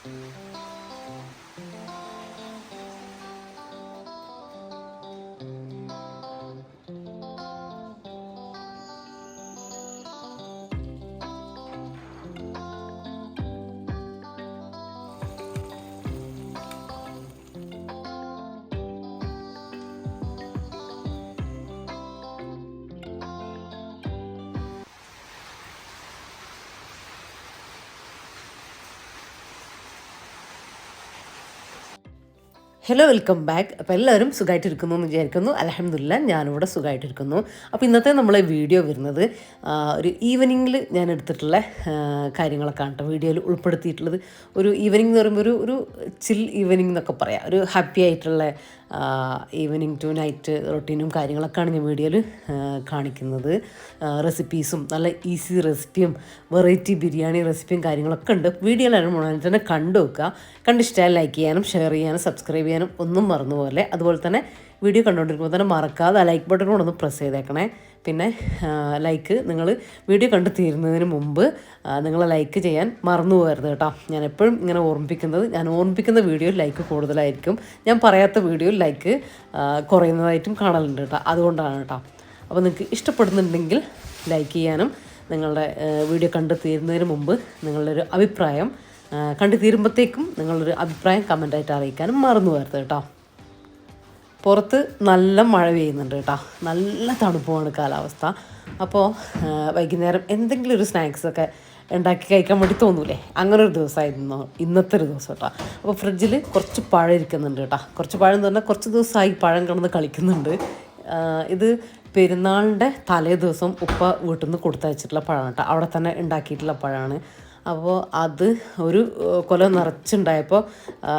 Hello, welcome back. അപ്പോൾ എല്ലാവരും സുഖമായിട്ടിരിക്കുന്നു എന്ന് വിചാരിക്കുന്നു. അൽഹംദുലില്ലാ ഞാനിവിടെ സുഖമായിട്ടിരിക്കുന്നു. അപ്പോൾ ഇന്നത്തെ നമ്മളെ വീഡിയോ വരുന്നത് ഒരു ഈവനിങ്ങിൽ ഞാൻ എടുത്തിട്ടുള്ള കാര്യങ്ങളൊക്കെ ആണ് കേട്ടോ വീഡിയോയിൽ ഉൾപ്പെടുത്തിയിട്ടുള്ളത്. ഒരു ഈവനിങ് എന്ന് പറയുമ്പോൾ ഒരു ചിൽ ഈവനിങ് എന്നൊക്കെ പറയാം. ഒരു ഹാപ്പി ആയിട്ടുള്ള ഈവനിങ് ടു നൈറ്റ് റൊട്ടീനും കാര്യങ്ങളൊക്കെയാണ് ഞാൻ വീഡിയോയിൽ കാണിക്കുന്നത്. റെസിപ്പീസും നല്ല ഈസി റെസിപ്പിയും വെറൈറ്റി ബിരിയാണി റെസിപ്പിയും കാര്യങ്ങളൊക്കെ ഉണ്ട്. വീഡിയോയിലാണ് മുഴുവൻ തന്നെ കണ്ടു വെക്കുക. കണ്ടിഷ്ടമായി ലൈക്ക് ചെയ്യാനും ഷെയർ ചെയ്യാനും സബ്സ്ക്രൈബ് ചെയ്യാനും ഒന്നും മറന്നുപോലെ. അതുപോലെ തന്നെ വീഡിയോ കണ്ടുകൊണ്ടിരിക്കുമ്പോൾ തന്നെ മറക്കാതെ ആ ലൈക്ക് ബട്ടൺ കൂടെ ഒന്ന് പ്രസ് ചെയ്തേക്കണേ. പിന്നെ ലൈക്ക് നിങ്ങൾ വീഡിയോ കണ്ടു തീരുന്നതിന് മുമ്പ് നിങ്ങൾ ലൈക്ക് ചെയ്യാൻ മറന്നു പോകരുത് കേട്ടോ. ഞാൻ എപ്പോഴും ഇങ്ങനെ ഓർമ്മിപ്പിക്കുന്നത്, ഞാൻ ഓർമ്മിപ്പിക്കുന്ന വീഡിയോയിൽ ലൈക്ക് കൂടുതലായിരിക്കും, ഞാൻ പറയാത്ത വീഡിയോയിൽ ലൈക്ക് കുറയുന്നതായിട്ടും കാണലുണ്ട് കേട്ടോ. അതുകൊണ്ടാണ് കേട്ടോ. അപ്പോൾ നിങ്ങൾക്ക് ഇഷ്ടപ്പെടുന്നുണ്ടെങ്കിൽ ലൈക്ക് ചെയ്യാനും നിങ്ങളുടെ വീഡിയോ കണ്ടു തീരുന്നതിന് മുമ്പ് നിങ്ങളുടെ ഒരു അഭിപ്രായം കണ്ടു തീരുമ്പോഴത്തേക്കും നിങ്ങളൊരു അഭിപ്രായം കമൻ്റായിട്ട് അറിയിക്കാനും മറന്നു പോകരുത് കേട്ടോ. പുറത്ത് നല്ല മഴ പെയ്യുന്നുണ്ട് കേട്ടോ. നല്ല തണുപ്പുമാണ് കാലാവസ്ഥ. അപ്പോൾ വൈകുന്നേരം എന്തെങ്കിലും ഒരു സ്നാക്സൊക്കെ ഉണ്ടാക്കി കഴിക്കാൻ വേണ്ടി തോന്നൂലേ, അങ്ങനെ ഒരു ദിവസമായിരുന്നു ഇന്നത്തെ ഒരു ദിവസം കേട്ടോ. അപ്പോൾ ഫ്രിഡ്ജിൽ കുറച്ച് പഴം ഇരിക്കുന്നുണ്ട് കേട്ടോ. കുറച്ച് പഴം എന്ന് പറഞ്ഞാൽ കുറച്ച് ദിവസമായി പഴം കിടന്ന് കളിക്കുന്നുണ്ട്. ഇത് പെരുന്നാളിൻ്റെ തലേ ദിവസം ഉപ്പ വീട്ടിൽ നിന്ന് കൊടുത്തയച്ചിട്ടുള്ള പഴമാണ് കേട്ടോ. അവിടെ തന്നെ ഉണ്ടാക്കിയിട്ടുള്ള പഴമാണ്. അപ്പോൾ അത് ഒരു കൊല നിറച്ചുണ്ടായപ്പോൾ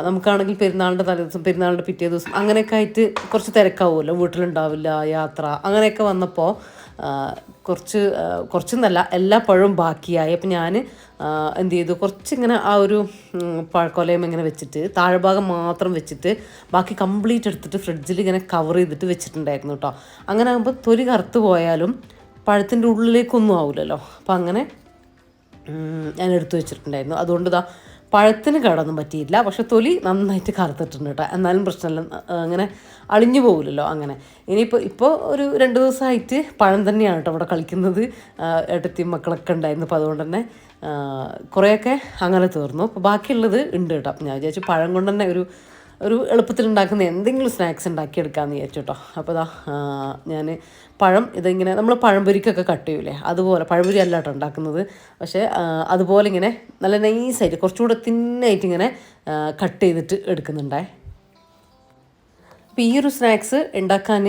നമുക്കാണെങ്കിൽ പെരുന്നാളിൻ്റെ തലേ ദിവസം, പെരുന്നാളിൻ്റെ പിറ്റേ ദിവസം അങ്ങനെയൊക്കെ ആയിട്ട് കുറച്ച് തിരക്കാവുമല്ലോ, വീട്ടിലുണ്ടാവില്ല, യാത്ര അങ്ങനെയൊക്കെ വന്നപ്പോൾ കുറച്ചെന്നല്ല എല്ലാ പഴവും ബാക്കിയായി. അപ്പോൾ ഞാൻ എന്ത് ചെയ്തു, കുറച്ചിങ്ങനെ ആ ഒരു പഴക്കൊലയും ഇങ്ങനെ വെച്ചിട്ട് താഴ്ഭാഗം മാത്രം വെച്ചിട്ട് ബാക്കി കംപ്ലീറ്റ് എടുത്തിട്ട് ഫ്രിഡ്ജിൽ ഇങ്ങനെ കവർ ചെയ്തിട്ട് വെച്ചിട്ടുണ്ടായിരുന്നു കേട്ടോ. അങ്ങനെ ആകുമ്പോൾ തൊലി കറുത്ത് പോയാലും പഴത്തിൻ്റെ ഉള്ളിലേക്കൊന്നും ആവില്ലല്ലോ. അപ്പോൾ അങ്ങനെ ഞാൻ എടുത്തു വെച്ചിട്ടുണ്ടായിരുന്നു. അതുകൊണ്ട് പഴത്തിന് കേടൊന്നും പറ്റിയില്ല, പക്ഷെ തൊലി നന്നായിട്ട് കറുത്തിട്ടുണ്ട് കേട്ടോ. എന്നാലും പ്രശ്നമില്ല, അങ്ങനെ അളിഞ്ഞു പോകില്ലല്ലോ. അങ്ങനെ ഇപ്പോൾ ഒരു 2 ദിവസമായിട്ട് പഴം തന്നെയാണ് കേട്ടോ ഇവിടെ കളിക്കുന്നത്. ഏട്ടത്തിയും മക്കളൊക്കെ ഉണ്ടായിരുന്നു. അപ്പോൾ അതുകൊണ്ട് തന്നെ കുറേയൊക്കെ അങ്ങനെ തീർന്നു. അപ്പോൾ ബാക്കിയുള്ളത് ഉണ്ട് കേട്ടോ. ഞാൻ വിചാരിച്ചു പഴം കൊണ്ട് തന്നെ ഒരു എളുപ്പത്തിൽ ഉണ്ടാക്കുന്ന എന്തെങ്കിലും സ്നാക്സ് ഉണ്ടാക്കിയെടുക്കാമെന്ന് വിചാരിച്ചു കേട്ടോ. അപ്പോൾ ഞാൻ പഴം ഇതിങ്ങനെ നമ്മൾ പഴംപൊരിക്കൊക്കെ കട്ട് ചെയ്യൂലേ, അതുപോലെ പഴംപൊരി അല്ല കേട്ടോ ഉണ്ടാക്കുന്നത്, പക്ഷേ അതുപോലെ ഇങ്ങനെ നല്ല നൈസായിട്ട് കുറച്ചുകൂടെ തിന്നായിട്ട് ഇങ്ങനെ കട്ട് ചെയ്തിട്ട് എടുക്കുന്നുണ്ടേ. അപ്പോൾ ഈ ഒരു സ്നാക്സ് ഉണ്ടാക്കാൻ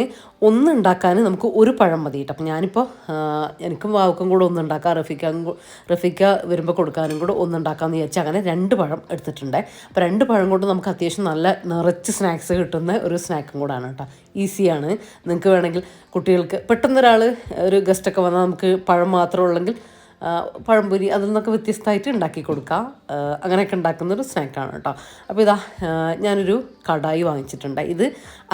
നമുക്ക് ഒരു പഴം മതി കേട്ടോ. അപ്പം ഞാനിപ്പോൾ എനിക്കും വാവക്കും കൂടെ ഒന്നുണ്ടാക്കാം, റഫീക്ക വരുമ്പോൾ കൊടുക്കാനും കൂടെ ഒന്നുണ്ടാക്കാമെന്ന് വിചാരിച്ചാൽ അങ്ങനെ 2 പഴം എടുത്തിട്ടുണ്ട്. അപ്പോൾ 2 പഴം കൊണ്ട് നമുക്ക് അത്യാവശ്യം നല്ല നിറച്ച് സ്നാക്സ് കിട്ടുന്ന ഒരു സ്നാക്കും കൂടാണ് കേട്ടോ. ഈസിയാണ്. നിങ്ങൾക്ക് വേണമെങ്കിൽ കുട്ടികൾക്ക് പെട്ടെന്നൊരാൾ ഒരു ഗസ്റ്റൊക്കെ വന്നാൽ നമുക്ക് പഴം മാത്രമേ ഉള്ളെങ്കിൽ പഴംപൊരി അതിൽ നിന്നൊക്കെ വ്യത്യസ്തമായിട്ട് ഉണ്ടാക്കി കൊടുക്കാം. അങ്ങനെയൊക്കെ ഉണ്ടാക്കുന്നൊരു സ്നാക്കാണ് കേട്ടോ. അപ്പോൾ ഞാനൊരു കടായി വാങ്ങിച്ചിട്ടുണ്ട്. ഇത്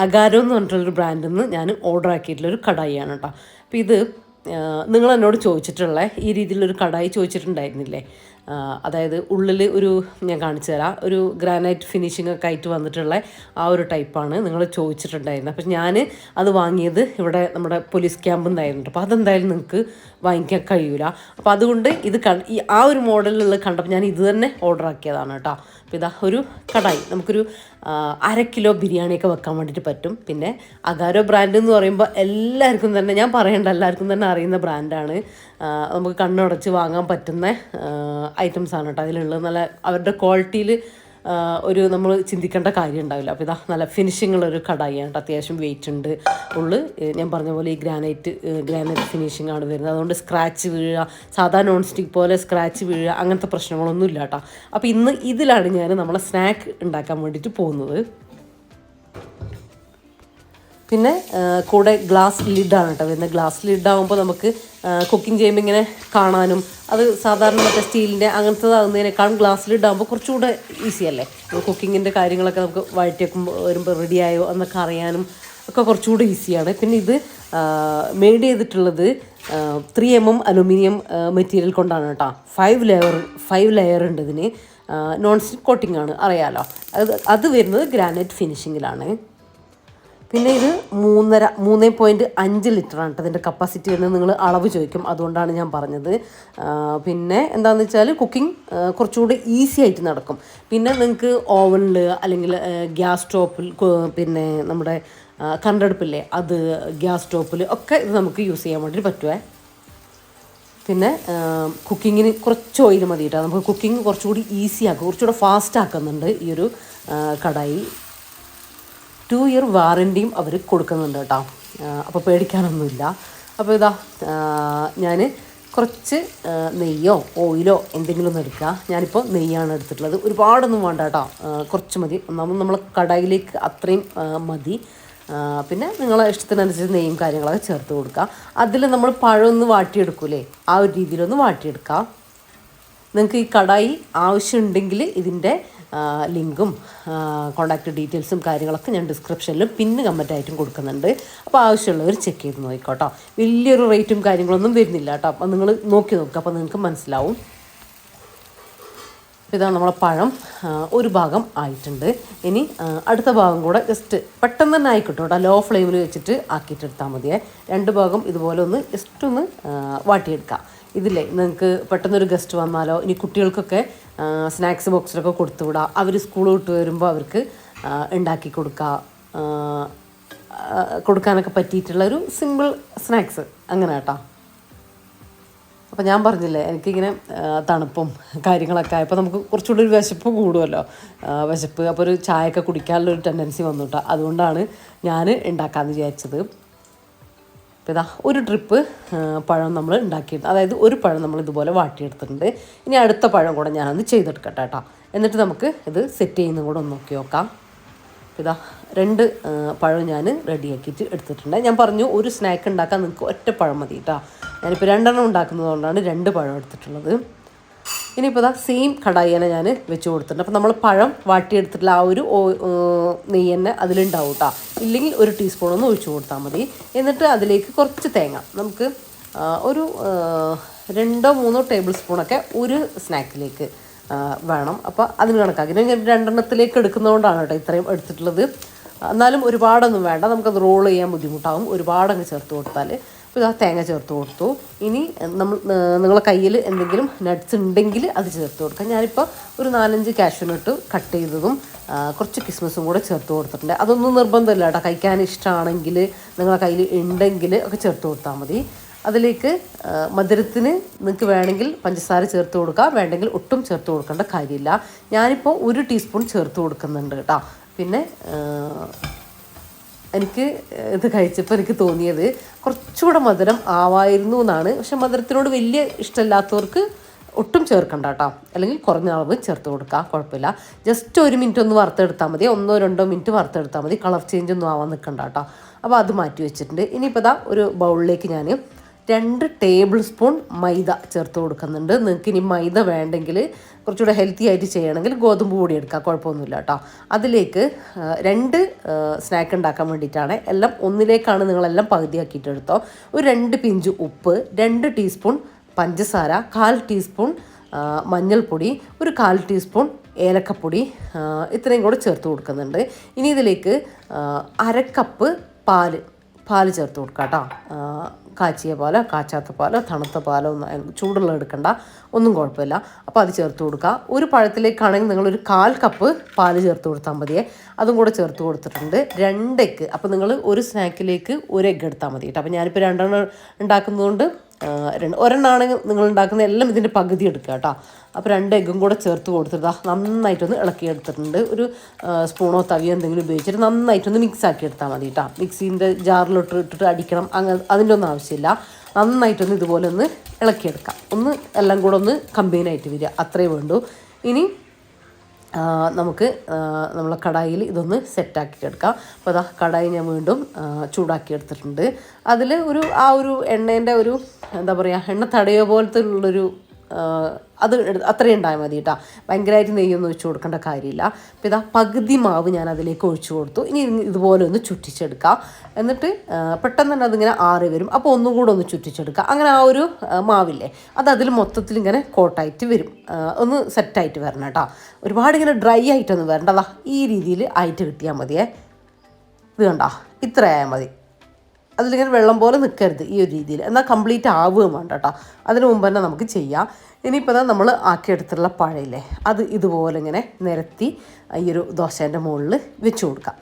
അഗാരോ എന്ന് പറഞ്ഞിട്ടുള്ളൊരു ബ്രാൻഡിൽ നിന്ന് ഞാൻ ഓർഡർ ആക്കിയിട്ടുള്ളൊരു കടായിയാണ് കേട്ടോ. അപ്പോൾ ഇത് നിങ്ങൾ എന്നോട് ചോദിച്ചിട്ടുള്ള ഈ രീതിയിലൊരു കടായി ചോദിച്ചിട്ടുണ്ടായിരുന്നില്ലേ, അതായത് ഉള്ളിൽ ഞാൻ കാണിച്ചു തരാം, ഒരു ഗ്രാനൈറ്റ് ഫിനിഷിംഗ് ഒക്കെ ആയിട്ട് വന്നിട്ടുള്ള ആ ഒരു ടൈപ്പാണ് നിങ്ങൾ ചോദിച്ചിട്ടുണ്ടായിരുന്നത്. അപ്പം ഞാൻ അത് വാങ്ങിയത് ഇവിടെ നമ്മുടെ പോലീസ് ക്യാമ്പ് ഉണ്ടായിരുന്നു. അപ്പോൾ അതെന്തായാലും നിങ്ങൾക്ക് വാങ്ങിക്കാൻ കഴിയൂല. അപ്പോൾ അതുകൊണ്ട് ആ ഒരു മോഡലിലുള്ള കണ്ടപ്പോൾ ഞാൻ ഇത് തന്നെ ഓർഡർ ആക്കിയതാണ് കേട്ടോ. അപ്പോൾ ഒരു കടായി നമുക്കൊരു 1/2 കിലോ ബിരിയാണിയൊക്കെ വെക്കാൻ വേണ്ടിയിട്ട് പറ്റും. പിന്നെ അഗാരോ ബ്രാൻഡ് എന്ന് പറയുമ്പോൾ എല്ലാവർക്കും തന്നെ, ഞാൻ പറയേണ്ട, എല്ലാവർക്കും തന്നെ അറിയുന്ന ബ്രാൻഡാണ്. നമുക്ക് കണ്ണുടച്ച് വാങ്ങാൻ പറ്റുന്ന ഐറ്റംസാണ് കേട്ടോ അതിലുള്ളത്. നല്ല അവരുടെ ക്വാളിറ്റിയിൽ നമ്മൾ ചിന്തിക്കേണ്ട കാര്യം ഉണ്ടാവില്ല. അപ്പോൾ നല്ല ഫിനിഷിംഗ് ഉള്ളൊരു കടായിയാണ് കേട്ടോ. അത്യാവശ്യം വെയിറ്റ് ഉണ്ട്. ഞാൻ പറഞ്ഞ പോലെ ഈ ഗ്രാനൈറ്റ് ഫിനിഷിംഗ് ആണ് വരുന്നത്. അതുകൊണ്ട് സ്ക്രാച്ച് വീഴുക, സാധാ നോൺ സ്റ്റിക്ക് പോലെ സ്ക്രാച്ച് വീഴുക അങ്ങനത്തെ പ്രശ്നങ്ങളൊന്നും ഇല്ല കേട്ടോ. അപ്പോൾ ഇന്ന് ഇതിലാണ് ഞാൻ നമ്മളെ സ്നാക്ക് ഉണ്ടാക്കാൻ വേണ്ടിയിട്ട് പോകുന്നത്. പിന്നെ കൂടെ ഗ്ലാസ് ലിഡാണ് കേട്ടോ വരുന്നത്. ഗ്ലാസ് ലിഡാകുമ്പോൾ നമുക്ക് കുക്കിംഗ് ചെയ്യുമ്പോൾ ഇങ്ങനെ കാണാനും, അത് സാധാരണ മറ്റേ സ്റ്റീലിൻ്റെ അങ്ങനത്തേതാകുന്നതിനേക്കാളും ഗ്ലാസ് ലിഡാകുമ്പോൾ കുറച്ചുകൂടെ ഈസി അല്ലേ. കുക്കിങ്ങിൻ്റെ കാര്യങ്ങളൊക്കെ നമുക്ക് വഴറ്റിയൊക്കെ വരുമ്പോൾ റെഡിയായോ എന്നൊക്കെ അറിയാനും ഒക്കെ കുറച്ചുകൂടെ ഈസിയാണ്. പിന്നെ ഇത് മെയ്ഡ് ചെയ്തിട്ടുള്ളത് 3mm അലുമിനിയം മെറ്റീരിയൽ കൊണ്ടാണ് കേട്ടോ. 5 ലെയർ ഉണ്ട് ഇതിന്. നോൺ സ്റ്റിക്ക് കോട്ടിംഗ് ആണ്, അറിയാലോ. അത് വരുന്നത് ഗ്രാനൈറ്റ് ഫിനിഷിങ്ങിലാണ്. പിന്നെ ഇത് 3.5 ലിറ്ററാണ് കേട്ടോ ഇതിൻ്റെ കപ്പാസിറ്റി എന്ന് നിങ്ങൾ അളവ് ചോദിക്കും, അതുകൊണ്ടാണ് ഞാൻ പറഞ്ഞത്. പിന്നെ എന്താണെന്ന് വെച്ചാൽ കുക്കിംഗ് കുറച്ചുകൂടി ഈസി ആയിട്ട് നടക്കും. പിന്നെ നിങ്ങൾക്ക് ഓവനിൽ അല്ലെങ്കിൽ ഗ്യാസ് സ്റ്റോപ്പിൽ, പിന്നെ നമ്മുടെ കറണ്ടടുപ്പില്ലേ അത്, ഗ്യാസ് സ്റ്റോപ്പിൽ ഒക്കെ ഇത് നമുക്ക് യൂസ് ചെയ്യാൻ വേണ്ടി പറ്റുമേ. പിന്നെ കുക്കിങ്ങിന് കുറച്ച് ഓയിൽ മതി കേട്ടോ. നമുക്ക് കുക്കിംഗ് കുറച്ചുകൂടി ഈസി ആക്കും, കുറച്ചുകൂടെ ഫാസ്റ്റ് ആക്കുന്നുണ്ട് ഈ ഒരു കടായി. 2 ഇയർ വാറൻറ്റിയും അവർ കൊടുക്കുന്നുണ്ട് കേട്ടോ, അപ്പോൾ പേടിക്കാനൊന്നുമില്ല. അപ്പോൾ ഇതാ ഞാൻ കുറച്ച് നെയ്യോ ഓയിലോ എന്തെങ്കിലും ഒന്ന് എടുക്കുക. ഞാനിപ്പോൾ നെയ്യാണ് എടുത്തിട്ടുള്ളത്. ഒരുപാടൊന്നും വേണ്ട കേട്ടോ, കുറച്ച് മതി. ഒന്നാമത് നമ്മൾ കടായിലേക്ക് അത്രയും മതി. പിന്നെ നിങ്ങളെ ഇഷ്ടത്തിനനുസരിച്ച് നെയ്യും കാര്യങ്ങളൊക്കെ ചേർത്ത് കൊടുക്കുക. അതിൽ നമ്മൾ പഴം ഒന്ന് വാട്ടിയെടുക്കൂലേ, ആ ഒരു രീതിയിലൊന്ന് വാട്ടിയെടുക്കുക. നിങ്ങൾക്ക് ഈ കടായി ആവശ്യമുണ്ടെങ്കിൽ ഇതിൻ്റെ ലിങ്കും കോൺടാക്റ്റ് ഡീറ്റെയിൽസും കാര്യങ്ങളൊക്കെ ഞാൻ ഡിസ്ക്രിപ്ഷനിലും പിന്നെ കമൻറ്റായിട്ടും കൊടുക്കുന്നുണ്ട്. അപ്പോൾ ആവശ്യമുള്ളവർ ചെക്ക് ചെയ്ത് നോക്കിക്കോട്ടോ. വലിയൊരു റേറ്റും കാര്യങ്ങളൊന്നും വരുന്നില്ല കേട്ടോ, അപ്പോൾ നിങ്ങൾ നോക്കി നോക്കുക, അപ്പോൾ നിങ്ങൾക്ക് മനസ്സിലാവും. ഇതാണ് നമ്മളെ പഴം ഒരു ഭാഗം ആയിട്ടുണ്ട്. ഇനി അടുത്ത ഭാഗം കൂടെ ജസ്റ്റ് പെട്ടെന്ന് തന്നെ ആയിക്കോട്ടെ കേട്ടോ, ലോ ഫ്ലെയിമിൽ വെച്ചിട്ട് ആക്കിയിട്ടെടുത്താൽ മതിയേ. 2 ഭാഗം ഇതുപോലെ ഒന്ന് ജസ്റ്റ് ഒന്ന് വാട്ടിയെടുക്കുക. ഇതില്ലേ നിങ്ങൾക്ക് പെട്ടെന്നൊരു ഗസ്റ്റ് വന്നാലോ, ഇനി കുട്ടികൾക്കൊക്കെ സ്നാക്സ് ബോക്സിലൊക്കെ കൊടുത്തു വിടാം. അവർ സ്കൂൾ വിട്ട് വരുമ്പോൾ അവർക്ക് ഉണ്ടാക്കി കൊടുക്കാനൊക്കെ പറ്റിയിട്ടുള്ളൊരു സിമ്പിൾ സ്നാക്സ് അങ്ങനെ കേട്ടോ. അപ്പോൾ ഞാൻ പറഞ്ഞില്ലേ എനിക്കിങ്ങനെ തണുപ്പും കാര്യങ്ങളൊക്കെ ആയപ്പോൾ നമുക്ക് കുറച്ചുകൂടി ഒരു വിശപ്പ് കൂടുമല്ലോ, വിശപ്പ്. അപ്പോൾ ഒരു ചായയൊക്കെ കുടിക്കാനുള്ളൊരു ടെൻഡൻസി വന്നു കേട്ടോ, അതുകൊണ്ടാണ് ഞാൻ ഉണ്ടാക്കാമെന്ന് വിചാരിച്ചത്. അപ്പോൾ ഇതാ ഒരു ട്രിപ്പ് പഴം നമ്മൾ ഉണ്ടാക്കിയിട്ട്, അതായത് ഒരു പഴം നമ്മൾ ഇതുപോലെ വാട്ടിയെടുത്തിട്ടുണ്ട്. ഇനി അടുത്ത പഴം കൂടെ ഞാനൊന്ന് ചെയ്തെടുക്കട്ടെ കേട്ടോ, എന്നിട്ട് നമുക്ക് ഇത് സെറ്റ് ചെയ്യുന്നതും കൂടെ ഒന്ന് നോക്കി നോക്കാം. ഇതാ 2 പഴം ഞാൻ റെഡിയാക്കിയിട്ട് എടുത്തിട്ടുണ്ട്. ഞാൻ പറഞ്ഞു ഒരു സ്നാക്ക് ഉണ്ടാക്കാൻ നിങ്ങൾക്ക് ഒറ്റ പഴം മതി കേട്ടോ. ഞാനിപ്പോൾ 2 ഉണ്ടാക്കുന്നത് കൊണ്ടാണ് 2 പഴം എടുത്തിട്ടുള്ളത്. ഇനിയിപ്പോൾ ഇതാ സെയിം കടായി തന്നെ ഞാൻ വെച്ച് കൊടുത്തിട്ടുണ്ട്. അപ്പോൾ നമ്മൾ പഴം വാട്ടിയെടുത്തിട്ടുള്ള ആ ഒരു നെയ്യ് തന്നെ അതിലുണ്ടാവും കേട്ടോ. ഇല്ലെങ്കിൽ 1 ടീസ്പൂൺ ഒന്ന് ഒഴിച്ചു കൊടുത്താൽ മതി. എന്നിട്ട് അതിലേക്ക് കുറച്ച് തേങ്ങ, നമുക്ക് ഒരു 2-3 ടേബിൾ സ്പൂണൊക്കെ ഒരു സ്നാക്കിലേക്ക് വേണം. അപ്പോൾ അതിന് കണക്കാക്കി ഞാൻ 2 എടുക്കുന്നതുകൊണ്ടാണ് കേട്ടോ ഇത്രയും എടുത്തിട്ടുള്ളത്. എന്നാലും ഒരുപാടൊന്നും വേണ്ട, നമുക്കത് റോൾ ചെയ്യാൻ ബുദ്ധിമുട്ടാകും ഒരുപാടങ്ങ് ചേർത്ത് കൊടുത്താൽ. അപ്പോൾ ഇതാ തേങ്ങ ചേർത്ത് കൊടുത്തു. ഇനി നിങ്ങളെ കയ്യിൽ എന്തെങ്കിലും നട്ട്സ് ഉണ്ടെങ്കിൽ അത് ചേർത്ത് കൊടുക്കാം. ഞാനിപ്പോൾ ഒരു 4-5 കാഷ്യൂനട്ട് കട്ട് ചെയ്തതും കുറച്ച് കിസ്മിസും കൂടെ ചേർത്ത് കൊടുത്തിട്ടുണ്ട്. അതൊന്നും നിർബന്ധമില്ല കേട്ടോ, കഴിക്കാൻ ഇഷ്ടമാണെങ്കിൽ നിങ്ങളെ കയ്യിൽ ഉണ്ടെങ്കിൽ ഒക്കെ ചേർത്ത് കൊടുത്താൽ മതി. അതിലേക്ക് മധുരത്തിന് നിങ്ങൾക്ക് വേണമെങ്കിൽ പഞ്ചസാര ചേർത്ത് കൊടുക്കുക, വേണ്ടെങ്കിൽ ഒട്ടും ചേർത്ത് കൊടുക്കേണ്ട കാര്യമില്ല. ഞാനിപ്പോൾ 1 ടീസ്പൂൺ ചേർത്ത് കൊടുക്കുന്നുണ്ട് കേട്ടോ. പിന്നെ എനിക്ക് ഇത് കഴിച്ചപ്പോൾ എനിക്ക് തോന്നിയത് കുറച്ചുകൂടെ മധുരം ആവായിരുന്നു എന്നാണ്. പക്ഷെ മധുരത്തിനോട് വലിയ ഇഷ്ടമില്ലാത്തവർക്ക് ഒട്ടും ചേർക്കണ്ട കേട്ടോ, അല്ലെങ്കിൽ കുറഞ്ഞ അളവ് ചേർത്ത് കൊടുക്കുക, കുഴപ്പമില്ല. ജസ്റ്റ് 1 മിനിറ്റ് ഒന്ന് വറുത്തെടുത്താൽ മതി, 1-2 മിനിറ്റ് വറുത്തെടുത്താൽ മതി, കളർ ചേഞ്ച് ഒന്നും ആവാൻ നിൽക്കണ്ട കേട്ടോ. അപ്പോൾ അത് മാറ്റി വെച്ചിട്ടുണ്ട്. ഇനിയിപ്പോൾ ഇതാ ഒരു ബൗളിലേക്ക് ഞാൻ 2 ടേബിൾ സ്പൂൺ മൈദ ചേർത്ത് കൊടുക്കുന്നുണ്ട്. നിങ്ങൾക്ക് ഇനി മൈദ വേണ്ടെങ്കിൽ കുറച്ചുകൂടെ ഹെൽത്തി ആയിട്ട് ചെയ്യണമെങ്കിൽ ഗോതമ്പ് പൊടി എടുക്കുക, കുഴപ്പമൊന്നുമില്ല കേട്ടോ. അതിലേക്ക് 2 സ്നാക്ക് ഉണ്ടാക്കാൻ വേണ്ടിയിട്ടാണ്, എല്ലാം ഒന്നിലേക്കാണ് നിങ്ങളെല്ലാം പകുതിയാക്കിയിട്ട് എടുത്തോ. ഒരു 2 പിഞ്ച് ഉപ്പ്, 2 ടീസ്പൂൺ പഞ്ചസാര, 1/4 ടീസ്പൂൺ മഞ്ഞൾപ്പൊടി, ഒരു 1/4 ടീസ്പൂൺ ഏലക്കപ്പൊടി, ഇത്രയും കൂടെ ചേർത്ത് കൊടുക്കുന്നുണ്ട്. ഇനി ഇതിലേക്ക് 1/2 കപ്പ് പാല് ചേർത്ത് കൊടുക്കുക കേട്ടോ. കാച്ചിയ പാലോ കാച്ചാത്ത പാലോ തണുത്ത പാലോ ഒന്നും, ചൂടുള്ള എടുക്കണ്ട, ഒന്നും കുഴപ്പമില്ല. അപ്പോൾ അത് ചേർത്ത് കൊടുക്കുക. ഒരു പഴത്തിലേക്കാണെങ്കിൽ നിങ്ങളൊരു 1/4 കപ്പ് പാല് ചേർത്ത് കൊടുത്താൽ മതിയേ. അതും കൂടെ ചേർത്ത് കൊടുത്തിട്ടുണ്ട്. 2 എഗ്ഗ്, അപ്പോൾ നിങ്ങൾ ഒരു സ്നാക്കിലേക്ക് 1 എഗ്ഗ് എടുത്താൽ മതി കേട്ടോ. അപ്പോൾ ഞാനിപ്പോൾ 2 ഉണ്ടാക്കുന്നതുകൊണ്ട് ഒരെണ്ണമാണ് നിങ്ങൾ ഉണ്ടാക്കുന്ന എല്ലാം ഇതിൻ്റെ പകുതി എടുക്കുക കേട്ടോ. അപ്പോൾ 2 എഗ്ഗും കൂടെ ചേർത്ത് കൊടുത്തിട്ട് നന്നായിട്ടൊന്ന് ഇളക്കിയെടുത്തിട്ടുണ്ട്. ഒരു സ്പൂണോ തവിയോ എന്തെങ്കിലും ഉപയോഗിച്ചിട്ട് നന്നായിട്ടൊന്ന് മിക്സ് ആക്കി എടുത്താൽ മതി കേട്ടോ. മിക്സീൻ്റെ ജാറിലോട്ട് ഇട്ടിട്ട് അടിക്കണം അങ്ങനെ അതിൻ്റെ ഒന്നും ആവശ്യമില്ല. നന്നായിട്ടൊന്ന് ഇതുപോലെ ഒന്ന് ഇളക്കിയെടുക്കാം, ഒന്ന് എല്ലാം കൂടെ ഒന്ന് കമ്പൈനായിട്ട് വരിക, അത്രയേ വേണ്ടൂ. ഇനി നമുക്ക് നമ്മളെ കടായിൽ ഇതൊന്ന് സെറ്റാക്കിയെടുക്കാം. അപ്പോൾ അതാ കടായി ഞാൻ വീണ്ടും ചൂടാക്കി എടുത്തിട്ടുണ്ട്. അതിൽ ഒരു എണ്ണേൻ്റെ ഒരു എന്താ പറയുക, എണ്ണ തടയോ പോലത്തെ ഉള്ളൊരു അത് അത്രയും ഉണ്ടായാൽ മതി കേട്ടോ. ഭയങ്കരമായിട്ട് നെയ്യൊന്നും ഒഴിച്ച് കൊടുക്കേണ്ട കാര്യമില്ല. അപ്പോൾ ഇതാ പകുതി മാവ് ഞാൻ അതിലേക്ക് ഒഴിച്ചു കൊടുത്തു. ഇനി ഇതുപോലെ ഒന്ന് ചുറ്റിച്ചെടുക്കുക. എന്നിട്ട് പെട്ടെന്ന് തന്നെ അതിങ്ങനെ ആറി വരും. അപ്പോൾ ഒന്നും കൂടെ ഒന്ന് ചുറ്റിച്ചെടുക്കുക. അങ്ങനെ ആ ഒരു മാവില്ലേ അത് അതിൽ മൊത്തത്തിൽ ഇങ്ങനെ കോട്ടായിട്ട് വരും. ഒന്ന് സെറ്റായിട്ട് വരണം കേട്ടോ. ഒരുപാട് ഇങ്ങനെ ഡ്രൈ ആയിട്ടൊന്നും വരണ്ടതാ, ഈ രീതിയിൽ ആയിട്ട് കിട്ടിയാൽ മതിയേ. ഇത് കണ്ടോ, ഇത്ര ആയാൽ മതി. അതിലിങ്ങനെ വെള്ളം പോലെ നിൽക്കരുത്, ഈ ഒരു രീതിയിൽ. എന്നാൽ കംപ്ലീറ്റ് ആവുകയും വേണ്ട കേട്ടോ. അതിന് മുമ്പ് തന്നെ നമുക്ക് ചെയ്യാം. ഇനിയിപ്പോൾ നമ്മൾ ആക്കിയെടുത്തുള്ള പഴയില്ലേ അത് ഇതുപോലെ ഇങ്ങനെ നിരത്തി ഈ ഒരു ദോശേൻ്റെ മുകളിൽ വെച്ച് കൊടുക്കാം.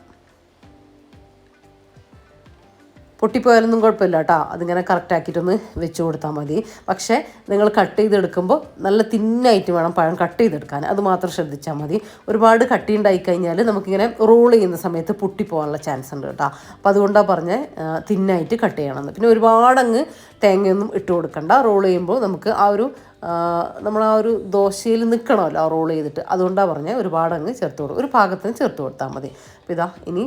പൊട്ടിപ്പോയാലൊന്നും കുഴപ്പമില്ല കേട്ടോ. അതിങ്ങനെ കറക്റ്റാക്കിയിട്ടൊന്ന് വെച്ച് കൊടുത്താൽ മതി. പക്ഷേ നിങ്ങൾ കട്ട് ചെയ്തെടുക്കുമ്പോൾ നല്ല തിന്നായിട്ട് വേണം പഴം കട്ട് ചെയ്തെടുക്കാൻ. അത് മാത്രം ശ്രദ്ധിച്ചാൽ മതി. ഒരുപാട് കട്ടി ഉണ്ടായി കഴിഞ്ഞാൽ നമുക്കിങ്ങനെ റോൾ ചെയ്യുന്ന സമയത്ത് പൊട്ടിപ്പോകാനുള്ള ചാൻസ് ഉണ്ട് കേട്ടോ. അപ്പോൾ അതുകൊണ്ടാണ് പറഞ്ഞത് തിന്നായിട്ട് കട്ട് ചെയ്യണമെന്ന്. പിന്നെ ഒരുപാടങ്ങ് തേങ്ങയൊന്നും ഇട്ട് കൊടുക്കണ്ട. റോൾ ചെയ്യുമ്പോൾ നമുക്ക് നമ്മൾ ആ ഒരു ദോശയിൽ നിൽക്കണമല്ലോ ആ റോൾ ചെയ്തിട്ട്. അതുകൊണ്ടാണ് പറഞ്ഞത് ഒരുപാടങ്ങ് ചേർത്ത് കൊടുക്കും, ഒരു പാകത്തിന് ചേർത്ത് കൊടുത്താൽ മതി. അപ്പോൾ ഇതാ ഇനി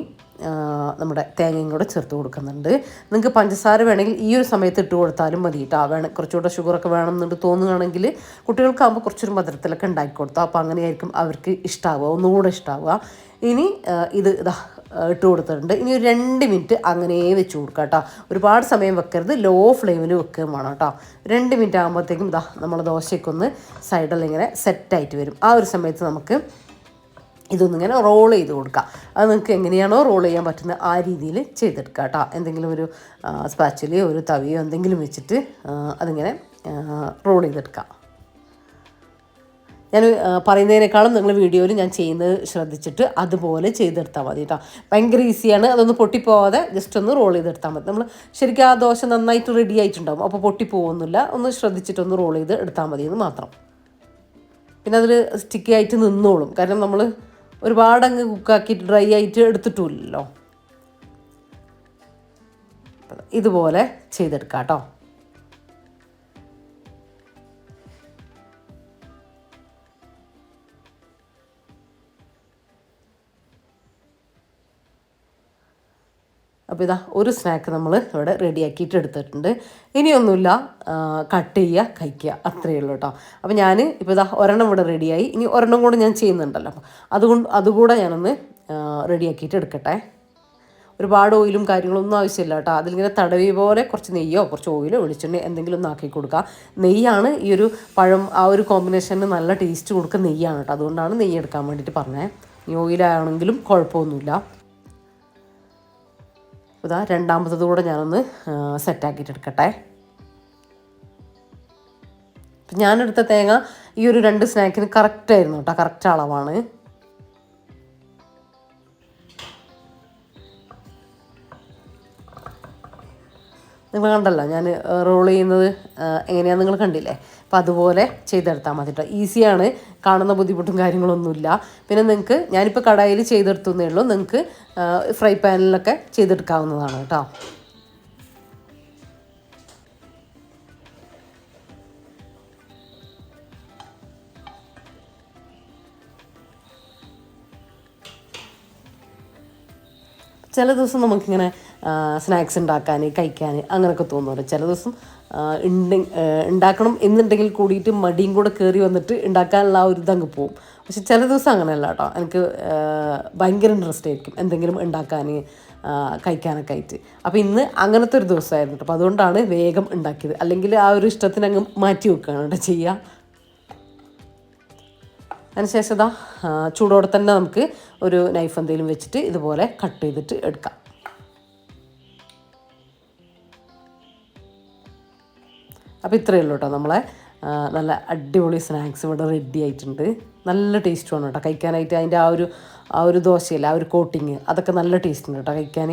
നമ്മുടെ തേങ്ങയും കൂടെ ചേർത്ത് കൊടുക്കുന്നുണ്ട്. നിങ്ങൾക്ക് പഞ്ചസാര വേണമെങ്കിൽ ഈ ഒരു സമയത്ത് ഇട്ട് കൊടുത്താലും മതി കേട്ടോ. കുറച്ചുകൂടെ ഷുഗറൊക്കെ വേണമെന്നുണ്ട് തോന്നുകയാണെങ്കിൽ കുട്ടികൾക്കാകുമ്പോൾ കുറച്ചൊരു മധുരത്തിലൊക്കെ ഉണ്ടാക്കി കൊടുത്താൽ അപ്പോൾ അങ്ങനെയായിരിക്കും അവർക്ക് ഇഷ്ടമാവുക, ഒന്നുകൂടെ ഇഷ്ടമാവുക. ഇനി ഇത് ഇതാ ഇട്ട് കൊടുത്തിട്ടുണ്ട്. ഇനി ഒരു 2 മിനിറ്റ് അങ്ങനെ വെച്ച് കൊടുക്കുക കേട്ടോ. ഒരുപാട് സമയം വെക്കരുത്, ലോ ഫ്ലെയിമിൽ വെക്കുകയും വേണം കേട്ടോ. 2 മിനിറ്റ് ആകുമ്പോഴത്തേക്കും ഇതാ നമ്മൾ ദോശയ്ക്കൊന്ന് സൈഡിൽ ഇങ്ങനെ സെറ്റായിട്ട് വരും. ആ ഒരു സമയത്ത് നമുക്ക് ഇതൊന്നിങ്ങനെ റോൾ ചെയ്ത് കൊടുക്കുക. അത് നിങ്ങൾക്ക് എങ്ങനെയാണോ റോൾ ചെയ്യാൻ പറ്റുന്നത് ആ രീതിയിൽ ചെയ്തെടുക്കുക കേട്ടോ. എന്തെങ്കിലും ഒരു സ്പാച്ചിലയോ ഒരു തവിയോ എന്തെങ്കിലും വെച്ചിട്ട് അതിങ്ങനെ റോൾ ചെയ്തെടുക്കുക. ഞാൻ പറയുന്നതിനേക്കാളും നിങ്ങൾ വീഡിയോയിൽ ഞാൻ ചെയ്യുന്നത് ശ്രദ്ധിച്ചിട്ട് അതുപോലെ ചെയ്തെടുത്താൽ മതി കേട്ടോ. ഭയങ്കര ഈസിയാണ്. അതൊന്ന് പൊട്ടിപ്പോവാതെ ജസ്റ്റ് ഒന്ന് റോൾ ചെയ്തെടുത്താൽ മതി. നമ്മൾ ശരിക്കും ആ ദോശ നന്നായിട്ട് റെഡി ആയിട്ടുണ്ടാകും. അപ്പോൾ പൊട്ടിപ്പോകുന്നില്ല. ഒന്ന് ശ്രദ്ധിച്ചിട്ടൊന്ന് റോൾ ചെയ്ത് എടുത്താൽ മതി എന്ന് മാത്രം. പിന്നെ അതിൽ സ്റ്റിക്കി ആയിട്ട് നിന്നോളും. കാരണം നമ്മൾ ഒരുപാടങ്ങ് കുക്കാക്കിയിട്ട് ഡ്രൈ ആയിട്ട് എടുത്തിട്ടില്ലല്ലോ. ഇതുപോലെ ചെയ്തെടുക്കാം കേട്ടോ. അപ്പോൾ ഇതാ ഒരു സ്നാക്ക് നമ്മൾ ഇവിടെ റെഡിയാക്കിയിട്ട് എടുത്തിട്ടുണ്ട്. ഇനിയൊന്നുമില്ല, കട്ട് ചെയ്യുക, കഴിക്കുക, അത്രയേ ഉള്ളൂ കേട്ടോ. അപ്പോൾ ഞാൻ ഇപ്പോൾ ഇതാ ഒരെണ്ണം ഇവിടെ റെഡിയായി. ഇനി ഒരെണ്ണം കൂടെ ഞാൻ ചെയ്യുന്നുണ്ടല്ലോ, അപ്പോൾ അതുകൂടെ ഞാനൊന്ന് റെഡിയാക്കിയിട്ട് എടുക്കട്ടെ. ഒരുപാട് ഓയിലും കാര്യങ്ങളൊന്നും ആവശ്യമില്ല കേട്ടോ. അതിലിങ്ങനെ തടവി പോലെ കുറച്ച് നെയ്യോ കുറച്ച് ഓയിലോ വെളിച്ചെണ്ണ എന്തെങ്കിലും ഒന്ന് ആക്കി കൊടുക്കുക. നെയ്യാണ് ഈ ഒരു പഴം ആ ഒരു കോമ്പിനേഷന് നല്ല ടേസ്റ്റ് കൊടുക്കുക, നെയ്യാണ് കേട്ടോ. അതുകൊണ്ടാണ് നെയ്യ് എടുക്കാൻ വേണ്ടിയിട്ട് പറഞ്ഞത്. ഈ ഓയിലാണെങ്കിലും കുഴപ്പമൊന്നുമില്ല. ഇതാ രണ്ടാമത്തത് കൂടെ ഞാനൊന്ന് സെറ്റാക്കിയിട്ട് എടുക്കട്ടെ. അപ്പം ഞാനെടുത്ത തേങ്ങ ഈ ഒരു 2 സ്നാക്കിന് കറക്റ്റായിരുന്നു കേട്ടോ, കറക്റ്റ് അളവാണ്. നിങ്ങൾ കണ്ടല്ലോ ഞാൻ റോൾ ചെയ്യുന്നത് എങ്ങനെയാണെന്ന് നിങ്ങൾ കണ്ടില്ലേ. അപ്പോൾ അതുപോലെ ചെയ്തെടുത്താൽ മതി കേട്ടോ. ഈസിയാണ്, കാണുന്ന ബുദ്ധിമുട്ടും കാര്യങ്ങളൊന്നുമില്ല. പിന്നെ നിങ്ങൾക്ക് ഞാനിപ്പോൾ കടായിൽ ചെയ്തെടുത്തേ ഉള്ളൂ, നിങ്ങൾക്ക് ഫ്രൈ പാനിലൊക്കെ ചെയ്തെടുക്കാവുന്നതാണ് കേട്ടോ. ചില ദിവസം നമുക്കിങ്ങനെ സ്നാക്സ് ഉണ്ടാക്കാൻ കഴിക്കാൻ അങ്ങനെയൊക്കെ തോന്നുമല്ലോ. ചില ദിവസം ഉണ്ടാക്കണം എന്നുണ്ടെങ്കിൽ കൂടിയിട്ട് മടിയും കൂടെ കയറി വന്നിട്ട് ഉണ്ടാക്കാനുള്ള ആ ഒരു ഇതങ്ങ് പോവും. പക്ഷെ ചില ദിവസം അങ്ങനെയല്ല കേട്ടോ. എനിക്ക് ഭയങ്കര ഇൻട്രസ്റ്റ് ആയിരിക്കും എന്തെങ്കിലും ഉണ്ടാക്കാൻ കഴിക്കാനൊക്കെ ആയിട്ട്. അപ്പോൾ ഇന്ന് അങ്ങനത്തെ ഒരു ദിവസമായിരുന്നു കേട്ടോ. അപ്പോൾ അതുകൊണ്ടാണ് വേഗം ഉണ്ടാക്കിയത്. അല്ലെങ്കിൽ ആ ഒരു ഇഷ്ടത്തിന് അങ്ങ് മാറ്റി വെക്കുകയാണ് കേട്ടോ ചെയ്യുക. അതിനുശേഷം ഇതാ ചൂടോടെ തന്നെ നമുക്ക് ഒരു നൈഫ് എന്തെങ്കിലും വെച്ചിട്ട് ഇതുപോലെ കട്ട് ചെയ്തിട്ട് എടുക്കാം. അപ്പോൾ ഇത്രയേ ഉള്ളൂ കേട്ടോ. നമ്മളെ നല്ല അടിപൊളി സ്നാക്സ് ഇവിടെ റെഡി ആയിട്ടുണ്ട്. നല്ല ടേസ്റ്റുമാണ് കേട്ടോ കഴിക്കാനായിട്ട്. അതിൻ്റെ ആ ഒരു ദോശയില്ല, ആ ഒരു കോട്ടിങ് അതൊക്കെ നല്ല ടേസ്റ്റ് ഉണ്ട് കേട്ടോ കഴിക്കാൻ.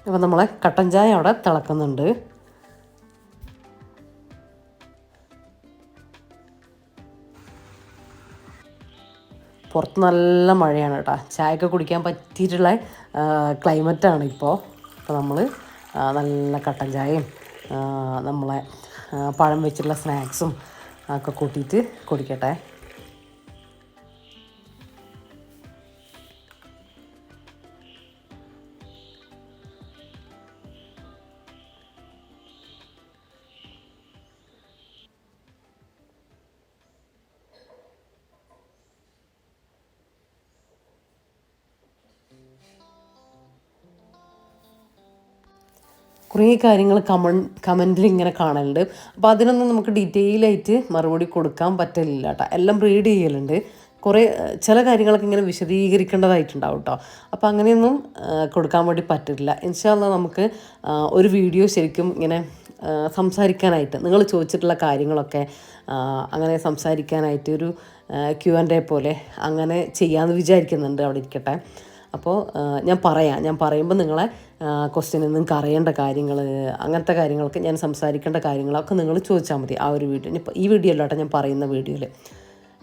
അപ്പോൾ നമ്മളെ കട്ടൻ ചായ അവിടെ തിളക്കുന്നുണ്ട്. പുറത്ത് നല്ല മഴയാണ് കേട്ടോ. ചായയൊക്കെ കുടിക്കാൻ പറ്റിയിട്ടുള്ള ക്ലൈമറ്റാണ് ഇപ്പോൾ. അപ്പോൾ നമ്മൾ നല്ല കട്ടൻ ചായയും നമ്മളെ പഴം വെച്ചിട്ടുള്ള സ്നാക്സും ഒക്കെ കൂട്ടിയിട്ട് കുടിക്കട്ടെ. കുറേ കാര്യങ്ങൾ കമൻറ്റിൽ ഇങ്ങനെ കാണലുണ്ട്. അപ്പോൾ അതിനൊന്നും നമുക്ക് ഡീറ്റെയിൽ ആയിട്ട് മറുപടി കൊടുക്കാൻ പറ്റില്ല കേട്ടോ. എല്ലാം റീഡ് ചെയ്യലുണ്ട്. കുറേ ചില കാര്യങ്ങളൊക്കെ ഇങ്ങനെ വിശദീകരിക്കേണ്ടതായിട്ടുണ്ടാവും കേട്ടോ. അപ്പോൾ അങ്ങനെയൊന്നും കൊടുക്കാൻ വേണ്ടി പറ്റില്ല. ഇൻഷാ അല്ലാഹ് നമുക്ക് ഒരു വീഡിയോ ശരിക്കും ഇങ്ങനെ സംസാരിക്കാനായിട്ട് നിങ്ങൾ ചോദിച്ചിട്ടുള്ള കാര്യങ്ങളൊക്കെ അങ്ങനെ സംസാരിക്കാനായിട്ട് ഒരു Q&A പോലെ അങ്ങനെ ചെയ്യാമെന്ന് വിചാരിക്കുന്നുണ്ട്. അവിടെ ഇരിക്കട്ടെ. അപ്പോൾ ഞാൻ പറയുമ്പോൾ നിങ്ങളെ ക്വസ്റ്റ്യൻ നിങ്ങൾക്ക് അറിയേണ്ട കാര്യങ്ങൾ, അങ്ങനത്തെ കാര്യങ്ങൾക്ക് ഞാൻ സംസാരിക്കേണ്ട കാര്യങ്ങളൊക്കെ നിങ്ങൾ ചോദിച്ചാൽ മതി ആ ഒരു വീഡിയോ. ഇപ്പോൾ ഈ വീഡിയോ അല്ലാട്ടോ ഞാൻ പറയുന്ന വീഡിയോയിൽ.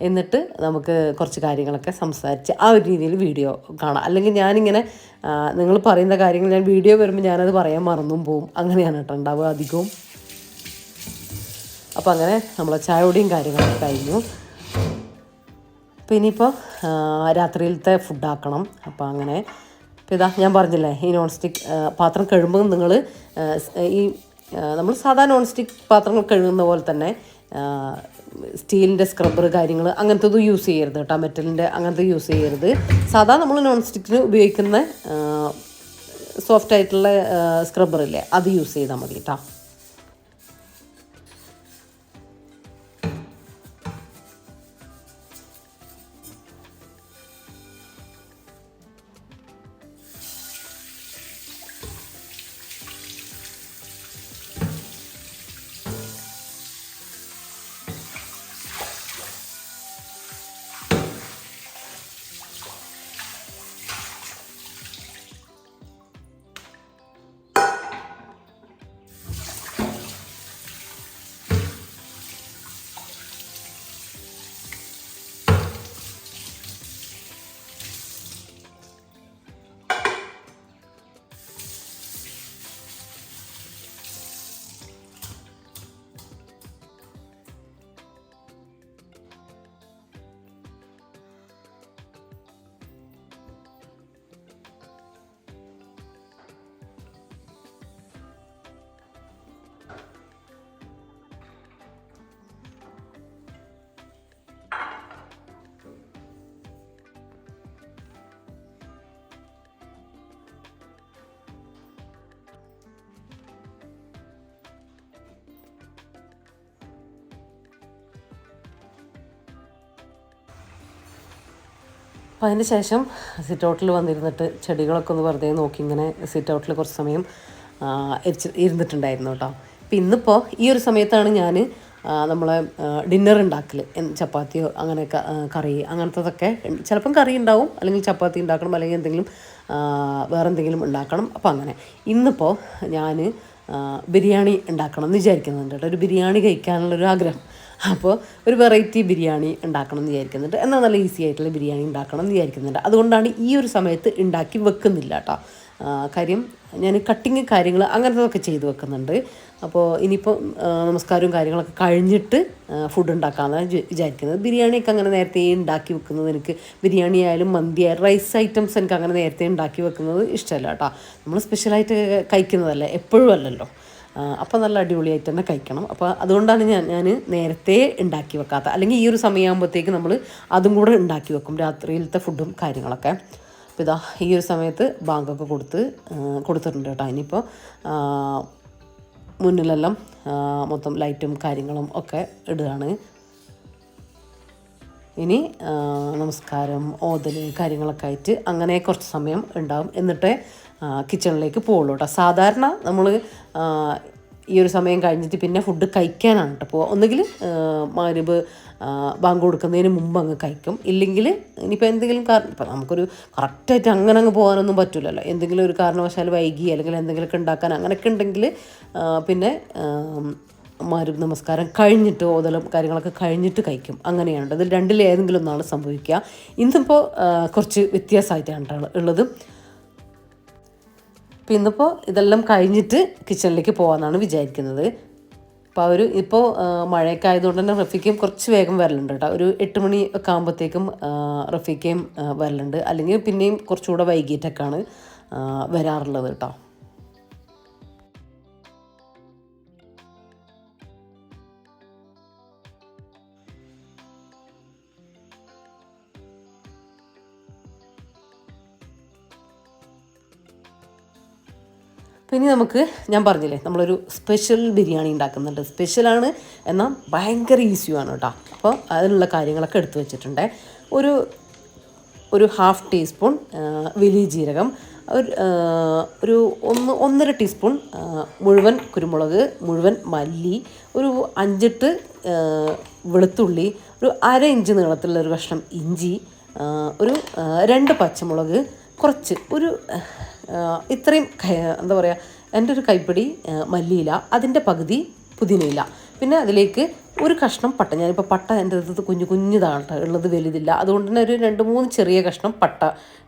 എന്നിട്ട് നമുക്ക് കുറച്ച് കാര്യങ്ങളൊക്കെ സംസാരിച്ച് ആ ഒരു രീതിയിൽ വീഡിയോ കാണാം. അല്ലെങ്കിൽ ഞാനിങ്ങനെ നിങ്ങൾ പറയുന്ന കാര്യങ്ങൾ ഞാൻ വീഡിയോ വരുമ്പോൾ ഞാനത് പറയാൻ മറന്നും പോവും. അങ്ങനെയാണ് കേട്ടോ ഉണ്ടാവുക അധികവും. അപ്പോൾ അങ്ങനെ നമ്മളെ ചായയോടെയും കാര്യങ്ങളൊക്കെ കഴിഞ്ഞു. അപ്പോൾ ഇനിയിപ്പോൾ രാത്രിയിലത്തെ ഫുഡാക്കണം. അപ്പോൾ അങ്ങനെ ഇപ്പോൾ ഇതാ ഞാൻ പറഞ്ഞില്ലേ, ഈ നോൺ സ്റ്റിക്ക് പാത്രം കഴുകുമ്പോൾ നിങ്ങൾ ഈ നമ്മൾ സാധാ നോൺ സ്റ്റിക്ക് പാത്രങ്ങൾ കഴുകുന്ന പോലെ തന്നെ സ്റ്റീലിൻ്റെ സ്ക്രബ്ബർ കാര്യങ്ങൾ അങ്ങനത്തതും യൂസ് ചെയ്യരുത് കേട്ടോ. മെറ്റലിൻ്റെ അങ്ങനത്തെ യൂസ് ചെയ്യരുത്. സാധാ നമ്മൾ നോൺ സ്റ്റിക്കിന് ഉപയോഗിക്കുന്ന സോഫ്റ്റ് ആയിട്ടുള്ള സ്ക്രബ്ബറില്ലേ, അത് യൂസ് ചെയ്താൽ മതി കേട്ടോ. അപ്പോൾ അതിന് ശേഷം സിറ്റ് ഔട്ടിൽ വന്നിരുന്നിട്ട് ചെടികളൊക്കെ ഒന്ന് വെറുതെ നോക്കി ഇങ്ങനെ സിറ്റ് ഔട്ടിൽ കുറച്ച് സമയം ഇരുന്നിട്ടുണ്ടായിരുന്നു കേട്ടോ. അപ്പോൾ ഇന്നിപ്പോൾ ഈ ഒരു സമയത്താണ് ഞാൻ നമ്മളെ ഡിന്നർ ഉണ്ടാക്കൽ. ചപ്പാത്തിയോ അങ്ങനെ കറി അങ്ങനത്തതൊക്കെ ചിലപ്പം കറി ഉണ്ടാവും, അല്ലെങ്കിൽ ചപ്പാത്തി ഉണ്ടാക്കണം, അല്ലെങ്കിൽ എന്തെങ്കിലും വേറെ എന്തെങ്കിലും ഉണ്ടാക്കണം. അപ്പോൾ അങ്ങനെ ഇന്നിപ്പോൾ ഞാൻ ബിരിയാണി ഉണ്ടാക്കണം എന്ന് വിചാരിക്കുന്നുണ്ട് കേട്ടോ. ഒരു ബിരിയാണി കഴിക്കാനുള്ളൊരു ആഗ്രഹം. അപ്പോൾ ഒരു വെറൈറ്റി ബിരിയാണി ഉണ്ടാക്കണം എന്ന് വിചാരിക്കുന്നുണ്ട്. എന്നാൽ നല്ല ഈസി ആയിട്ടുള്ള ബിരിയാണി ഉണ്ടാക്കണം എന്ന് വിചാരിക്കുന്നുണ്ട്. അതുകൊണ്ടാണ് ഈ ഒരു സമയത്ത് ഉണ്ടാക്കി വെക്കുന്നില്ല കേട്ടോ. കാര്യം ഞാൻ കട്ടിങ് കാര്യങ്ങൾ അങ്ങനത്തതൊക്കെ ചെയ്ത് വെക്കുന്നുണ്ട്. അപ്പോൾ ഇനിയിപ്പോൾ നമസ്കാരവും കാര്യങ്ങളൊക്കെ കഴിഞ്ഞിട്ട് ഫുഡ് ഉണ്ടാക്കാമെന്നാണ് വിചാരിക്കുന്നത്. ബിരിയാണിയൊക്കെ അങ്ങനെ നേരത്തെ ഉണ്ടാക്കി വെക്കുന്നത് എനിക്ക്, ബിരിയാണി ആയാലും മന്തി ആയാലും റൈസ് ഐറ്റംസ് എനിക്ക് അങ്ങനെ നേരത്തെ ഉണ്ടാക്കി വെക്കുന്നത് ഇഷ്ടമല്ല കേട്ടോ. നമ്മൾ സ്പെഷ്യലായിട്ട് കഴിക്കുന്നതല്ലേ, എപ്പോഴും അല്ലല്ലോ. അപ്പോൾ നല്ല അടിപൊളിയായിട്ട് തന്നെ കഴിക്കണം. അപ്പോൾ അതുകൊണ്ടാണ് ഞാൻ നേരത്തെ ഉണ്ടാക്കി വെക്കാത്ത. അല്ലെങ്കിൽ ഈ ഒരു സമയമാകുമ്പോഴത്തേക്ക് നമ്മൾ അതും കൂടെ ഉണ്ടാക്കി വെക്കും, രാത്രിയിലത്തെ ഫുഡും കാര്യങ്ങളൊക്കെ. അപ്പോൾ ഇതാ ഈ ഒരു സമയത്ത് ബാങ്കൊക്കെ കൊടുത്തിട്ടുണ്ട് കേട്ടോ. ഇനിയിപ്പോൾ മുന്നിലെല്ലാം മൊത്തം ലൈറ്റും കാര്യങ്ങളും ഒക്കെ ഇടുകയാണ്. ഇനി നമസ്കാരം, ഓതൽ കാര്യങ്ങളൊക്കെ ആയിട്ട് അങ്ങനെ കുറച്ച് സമയം ഉണ്ടാവും. എന്നിട്ടേ കിച്ചണിലേക്ക് പോകുള്ളൂ കേട്ടോ. സാധാരണ നമ്മൾ ഈ ഒരു സമയം കഴിഞ്ഞിട്ട് പിന്നെ ഫുഡ് കഴിക്കാനാണ് കേട്ടോ പോവുക. ഒന്നുകിൽ മഗ്‌രിബ് ബാങ്ക് കൊടുക്കുന്നതിന് മുമ്പ് അങ്ങ് കഴിക്കും. ഇല്ലെങ്കിൽ ഇനിയിപ്പോൾ എന്തെങ്കിലും ഇപ്പം നമുക്കൊരു കറക്റ്റായിട്ട് അങ്ങനെ അങ്ങ് പോകാനൊന്നും പറ്റില്ലല്ലോ. എന്തെങ്കിലും ഒരു കാരണവശാൽ വൈകി അല്ലെങ്കിൽ എന്തെങ്കിലുമൊക്കെ ഉണ്ടാക്കാൻ അങ്ങനെയൊക്കെ ഉണ്ടെങ്കിൽ പിന്നെ മഗ്‌രിബ് നമസ്കാരം കഴിഞ്ഞിട്ട് ഓതലും കാര്യങ്ങളൊക്കെ കഴിഞ്ഞിട്ട് കഴിക്കും. അങ്ങനെയാണ്. അതിൽ രണ്ടിലേതെങ്കിലും ഒന്നാണ് സംഭവിക്കുക. ഇന്നിപ്പോൾ കുറച്ച് വ്യത്യാസമായിട്ടാണ് ഉള്ളത്. അപ്പോൾ ഇന്നിപ്പോൾ ഇതെല്ലാം കഴിഞ്ഞിട്ട് കിച്ചണിലേക്ക് പോകാമെന്നാണ് വിചാരിക്കുന്നത്. അപ്പോൾ ഇപ്പോൾ മഴയൊക്കെ ആയതുകൊണ്ട് തന്നെ റഫീഖയും കുറച്ച് വേഗം വരലുണ്ട് കേട്ടോ. ഒരു 8 മണി ഒക്കെ ആകുമ്പോഴത്തേക്കും റഫീഖയും വരലുണ്ട്. അല്ലെങ്കിൽ പിന്നെയും കുറച്ചുകൂടെ വൈകിട്ടൊക്കെയാണ് വരാറുള്ളത് കേട്ടോ. പിന്നെ നമുക്ക് ഞാൻ പറഞ്ഞില്ലേ നമ്മളൊരു സ്പെഷ്യൽ ബിരിയാണി ഉണ്ടാക്കുന്നുണ്ട്. സ്പെഷ്യലാണ് എന്നാൽ ഭയങ്കര ഈസിയുമാണ് കേട്ടോ. അപ്പോൾ അതിനുള്ള കാര്യങ്ങളൊക്കെ എടുത്തു വെച്ചിട്ടുണ്ട്. ഒരു ഒരു 1/2 ടീസ്പൂൺ വലിയ ജീരകം, ഒരു 1.5 ടീസ്പൂൺ മുഴുവൻ കുരുമുളക്, മുഴുവൻ മല്ലി, ഒരു 5-8 വെളുത്തുള്ളി, ഒരു 1/2 ഇഞ്ച് നീളത്തിലുള്ള ഒരു കഷ്ണം ഇഞ്ചി, ഒരു 2 പച്ചമുളക്, കുറച്ച് ഒരു ഇത്രയും എന്താ പറയുക, എൻ്റെ ഒരു കൈപ്പിടി മല്ലിയില, അതിൻ്റെ പകുതി പുതിനയില, പിന്നെ അതിലേക്ക് ഒരു കഷ്ണം പട്ട. ഞാനിപ്പോൾ പട്ട എൻ്റെ അടുത്ത് കുഞ്ഞിതാണ് ഉള്ളത്, വലുതില്ല. അതുകൊണ്ട് തന്നെ ഒരു 2-3 ചെറിയ കഷ്ണം പട്ട